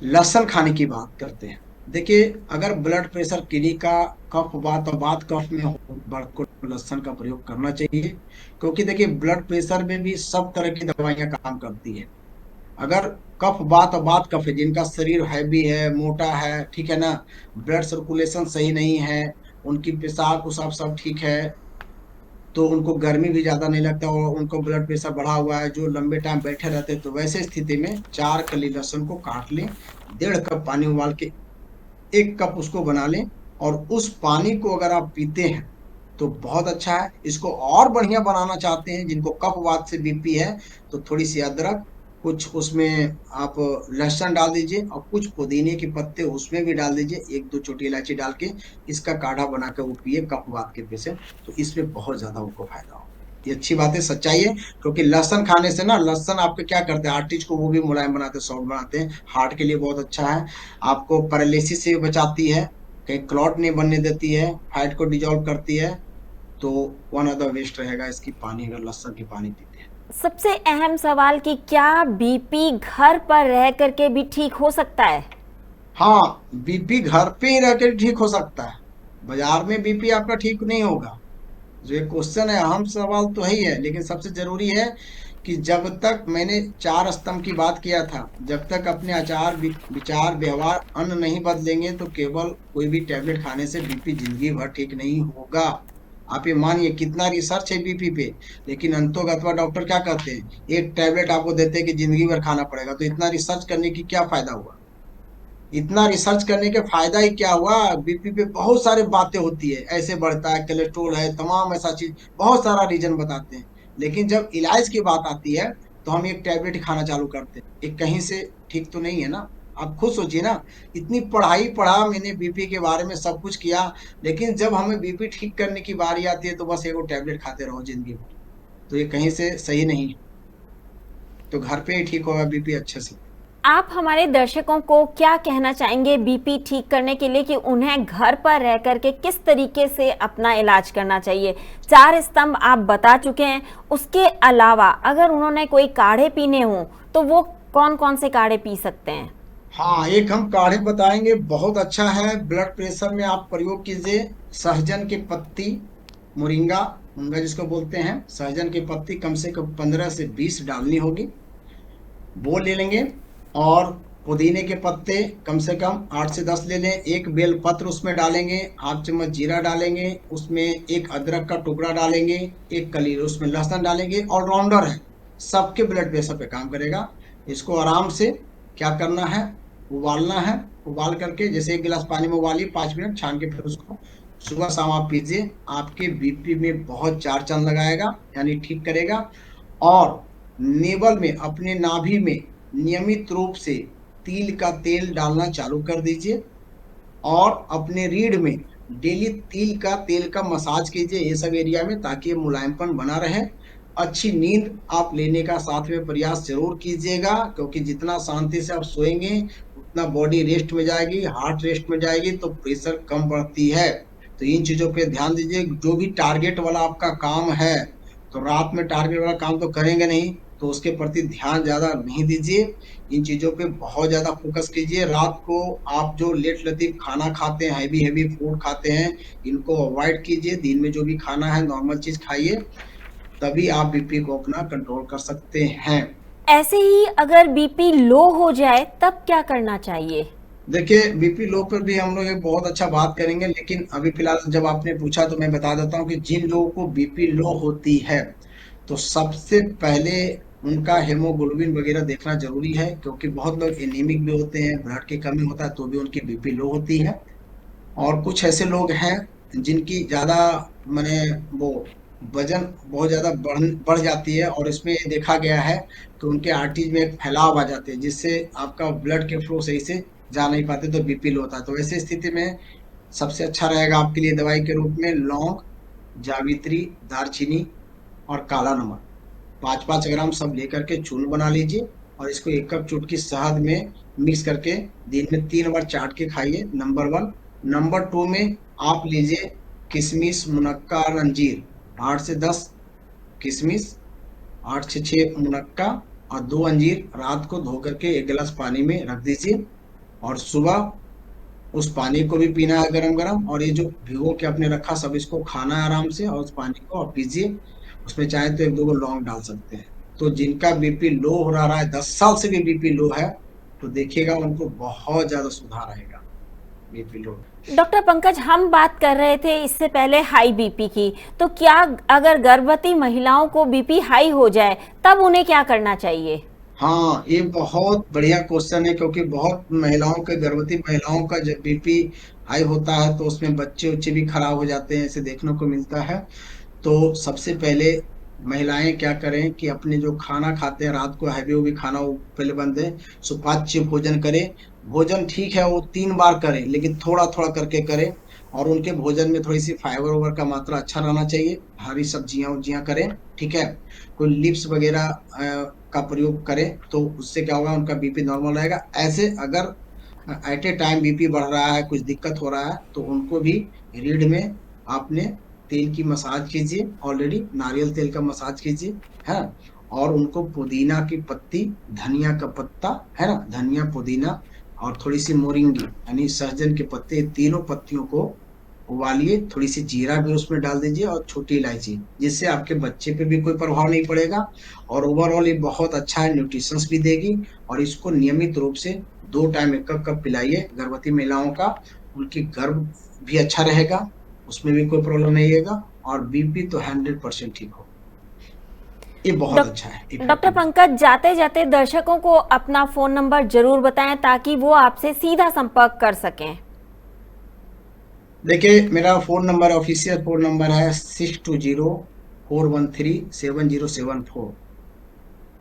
लहसुन खाने की बात करते हैं। देखिए, अगर ब्लड प्रेशर किडनी का कफ वात और वात कफ में हो, को लहसुन का प्रयोग करना चाहिए। क्योंकि देखिए, ब्लड प्रेशर में भी सब तरह की दवाइयां काम करती है। अगर कफ वात और वात कफ है, जिनका शरीर हैवी है, मोटा है, ठीक है ना, ब्लड सर्कुलेशन सही नहीं है, उनकी पेशाब उसाब सब ठीक है, तो उनको गर्मी भी ज्यादा नहीं लगता और उनको ब्लड प्रेशर बढ़ा हुआ है, जो लंबे टाइम बैठे रहते हैं, तो वैसे स्थिति में 4 कली लहसुन को काट लें, 1.5 कप पानी उबाल के 1 कप उसको बना लें, और उस पानी को अगर आप पीते हैं तो बहुत अच्छा है। इसको और बढ़िया बनाना चाहते हैं, जिनको कफवात से बीपी है, तो थोड़ी सी अदरक, कुछ उसमें आप लहसुन डाल दीजिए, और कुछ पुदीने के पत्ते उसमें भी डाल दीजिए, 1-2 छोटी इलायची डाल के इसका काढ़ा बना के वो पिए कफवात के पेशेंट, तो इसमें बहुत ज्यादा उनको फायदा हो। ये अच्छी बात है, सच्चाई है। क्योंकि लहसुन खाने से ना, लहसुन आपके क्या करते हैं, आर्टिज को वो भी मुलायम बनाते हैं, सॉफ्ट बनाते हैं, हार्ट के लिए बहुत अच्छा है। आपको पैरालिसिस से बचाती है, कहीं क्लॉट नहीं बनने देती है, फैट को डिजोल्व करती है। तो वन ऑफ द बेस्ट रहेगा इसकी पानी, अगर लहसुन की पानी पीते हैं। सबसे अहम सवाल कि क्या बीपी घर पर रह करके भी ठीक हो सकता है? हाँ, बीपी घर पे ही रह के ठीक हो सकता है, बाजार में बीपी आपका ठीक नहीं होगा। जो ये क्वेश्चन है, अहम सवाल तो है ही है, लेकिन सबसे जरूरी है कि जब तक, मैंने 4 स्तंभ की बात किया था, जब तक अपने आचार विचार व्यवहार अन्न नहीं बदलेंगे, तो केवल कोई भी टेबलेट खाने से बीपी जिंदगी भर ठीक नहीं होगा। आप ये मानिए, कितना रिसर्च है बीपी पे, लेकिन अंतोगत्वा डॉक्टर क्या कहते हैं, एक टेबलेट आपको देते हैं कि जिंदगी भर खाना पड़ेगा। तो इतना रिसर्च करने की क्या फायदा हुआ? इतना रिसर्च करने के फायदा ही क्या हुआ? बीपी पे बहुत सारी बातें होती है, ऐसे बढ़ता है, कोलेस्ट्रोल है, तमाम ऐसा चीज, बहुत सारा रीजन बताते हैं। लेकिन जब इलाज की बात आती है, तो हम एक टैबलेट खाना चालू करते हैं। ये कहीं से ठीक तो नहीं है ना। आप खुद सोचिए ना, इतनी पढ़ाई पढ़ा मैंने बीपी के बारे में, सब कुछ किया, लेकिन जब हमें बीपी ठीक करने की बारी आती है, तो बस एगो टैबलेट खाते रहो जिंदगी भर। तो ये कहीं से सही नहीं है। तो घर पे ही ठीक होगा बीपी अच्छे से। आप हमारे दर्शकों को क्या कहना चाहेंगे बीपी ठीक करने के लिए कि उन्हें घर पर रह करके किस तरीके से अपना इलाज करना चाहिए? 4 स्तंभ आप बता चुके हैं, उसके अलावा अगर उन्होंने कोई काढ़े पीने हों तो वो कौन कौन से काढ़े पी सकते हैं? हाँ, एक हम काढ़े बताएंगे, बहुत अच्छा है। ब्लड प्रेशर में आप प्रयोग कीजिए सहजन की पत्ती, मोरिंगा, मुनगा जिसको बोलते हैं, सहजन की पत्ती कम से कम 15 से 20 डालनी होगी, वो ले लेंगे। और पुदीने के पत्ते कम से कम 8 से 10 ले लें। एक बेल पत्र उसमें डालेंगे, 1/2 चम्मच जीरा डालेंगे, उसमें एक अदरक का टुकड़ा डालेंगे, एक कली उसमें लहसुन डालेंगे। ऑलराउंडर है, सबके ब्लड प्रेशर पे काम करेगा। इसको आराम से क्या करना है, उबालना है। उबाल करके जैसे 1 गिलास पानी में उबालिए, 5 मिनट छान के फिर उसको सुबह शाम आप पीजिए। आपके बीपी में बहुत चार चांद लगाएगा, यानी ठीक करेगा। और नेवल में, अपने नाभि में नियमित रूप से तिल का तेल डालना चालू कर दीजिए, और अपने रीढ़ में डेली तिल का तेल का मसाज कीजिए ये सब एरिया में, ताकि ये मुलायमपन बना रहे। अच्छी नींद आप लेने का साथ में प्रयास जरूर कीजिएगा, क्योंकि जितना शांति से आप सोएंगे, उतना बॉडी रेस्ट में जाएगी, हार्ट रेस्ट में जाएगी, तो प्रेशर कम बढ़ती है। तो इन चीजों पे ध्यान दीजिए। जो भी टारगेट वाला आपका काम है, तो रात में टारगेट वाला काम तो करेंगे नहीं, तो उसके प्रति ध्यान ज्यादा नहीं दीजिए। इन चीजों पे बहुत ज्यादा फोकस कीजिए। रात को आप जो लेट लतीफ खाना खाते हैं, हैवी हैवी फूड खाते हैं, इनको अवॉइड कीजिए। दिन में जो भी खाना है, नॉर्मल चीज खाइए, तभी आप बीपी को अपना कंट्रोल कर सकते हैं। ऐसे ही अगर बीपी लो हो जाए तब क्या करना चाहिए? देखिए, बीपी लो पर भी हम लोग एक बहुत अच्छा बात करेंगे, लेकिन अभी फिलहाल जब आपने पूछा, तो मैं बता देता हूँ कि जिन लोगों को बीपी लो होती है, तो सबसे पहले उनका हेमोग्लोबिन वगैरह देखना जरूरी है। क्योंकि बहुत लोग एनीमिक भी होते हैं, ब्लड की कमी होता है, तो भी उनकी बीपी लो होती है। और कुछ ऐसे लोग हैं जिनकी ज्यादा, माने, वो वजन बहुत ज्यादा बढ़ जाती है, और इसमें ये देखा गया है कि उनके आर्टरीज में एक फैलाव आ जाते हैं, जिससे आपका ब्लड के फ्लो सही से जा नहीं पाते, तो बीपी लो होता है। तो ऐसी स्थिति में सबसे अच्छा रहेगा आपके लिए दवाई के रूप में लौंग, जावित्री, दालचीनी और काला नमक, 5-5 ग्राम सब लेकर के चूर्ण बना लीजिए, और इसको 1 कप चुटकी शहद में मिक्स करके दिन में 3 बार चाट के खाइए, नंबर 1। नंबर 2 में आप लीजिए किशमिश, मुनक्का और अंजीर, 8 से 10 किशमिश, 8 से 6 मुनक्का और 2 अंजीर रात को धो करके 1 गिलास पानी में रख दीजिए, और सुबह उस पानी को भी पीना है गरम गरम, और ये जो भिगो के आपने रखा सब इसको खाना है आराम से, और उस पानी को आप पीजिए। उसमें चाहे तो 1-2 लौंग डाल सकते हैं। तो जिनका बीपी लो हो रहा है, 10 साल से भी बीपी लो है, तो देखिएगा उनको बहुत ज्यादा सुधार आएगा बीपी लो। डॉक्टर पंकज, हम बात कर रहे थे इससे पहले हाई बीपी की, तो क्या अगर गर्भवती महिलाओं को बीपी हाई हो जाए तब उन्हें क्या करना चाहिए? हाँ, ये बहुत बढ़िया क्वेश्चन है, क्योंकि बहुत महिलाओं के, गर्भवती महिलाओं का जब बीपी हाई होता है तो उसमें बच्चे उच्चे भी खराब हो जाते हैं, ऐसे देखने को मिलता है। तो सबसे पहले महिलाएं क्या करें कि अपने जो खाना खाते हैं रात को, हैवी भी खाना वो पहले बंद है, सुपाच्य भोजन करें। भोजन ठीक है वो 3 बार करें, लेकिन थोड़ा थोड़ा करके करें, और उनके भोजन में थोड़ी सी फाइबर ओवर का मात्रा अच्छा रहना चाहिए, हरी सब्जियां उब्जियां करें, ठीक है। कोई लिप्स वगैरह का प्रयोग करें, तो उससे क्या होगा, उनका बीपी नॉर्मल रहेगा। ऐसे अगर एट ए टाइम बीपी बढ़ रहा है, कुछ दिक्कत हो रहा है, तो उनको भी रीढ़ में आपने तेल की मसाज कीजिए, ऑलरेडी नारियल तेल का मसाज कीजिए, है ना। और उनको पुदीना की पत्ती, धनिया का पत्ता, है ना, धनिया, पुदीना और थोड़ी सी मोरिंगी यानी सहजन के पत्ते, तीनों पत्तियों को उबालिए, थोड़ी सी जीरा भी उसमें डाल दीजिए और छोटी इलायची, जिससे आपके बच्चे पे भी कोई प्रभाव नहीं पड़ेगा, और ओवरऑल ये बहुत अच्छा है, न्यूट्रिशंस भी देगी। और इसको नियमित रूप से 2 टाइम 1 कप पिलाइए गर्भवती महिलाओं का, उनकी गर्भ भी अच्छा रहेगा, उसमें भी कोई प्रॉब्लम नहीं आएगा, और बीपी तो 100% ठीक होगा। ये बहुत अच्छा है, डॉक्टर इफेक्टिव। पंकज, जाते जाते दर्शकों को अपना फोन नंबर जरूर बताएं ताकि वो आपसे सीधा संपर्क कर सकें। देखिए, मेरा phone number, official phone number है 6204137074,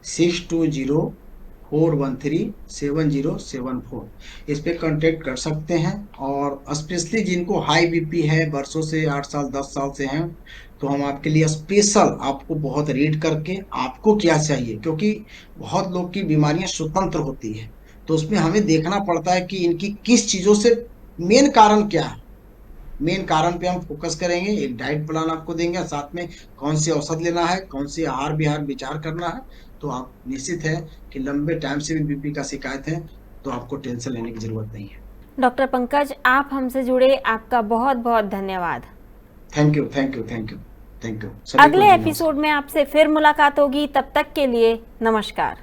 6204137074। इस पे कांटेक्ट कर सकते हैं। और स्पेशली जिनको हाई बीपी है, वर्षों से, 8 साल 10 साल से हैं, तो हम आपके लिए स्पेशल आपको बहुत रीड करके आपको क्या चाहिए, क्योंकि बहुत लोग की बीमारियां स्वतंत्र होती है, तो उसमें हमें देखना पड़ता है कि इनकी किस चीजों से, मेन कारण क्या है, मेन कारण पे हम फोकस करेंगे। एक डाइट प्लान आपको देंगे, साथ में कौन सी औषध लेना है, कौन सी आहार विहार विचार करना है। तो आप निश्चित है कि लंबे टाइम से भी बीपी का शिकायत है, तो आपको टेंशन लेने की जरूरत नहीं है। डॉक्टर पंकज, आप हमसे जुड़े, आपका बहुत बहुत धन्यवाद। Thank you, thank you, thank you, thank you सभी को अगले जी, एपिसोड नमस्कार। में आपसे फिर मुलाकात होगी, तब तक के लिए नमस्कार।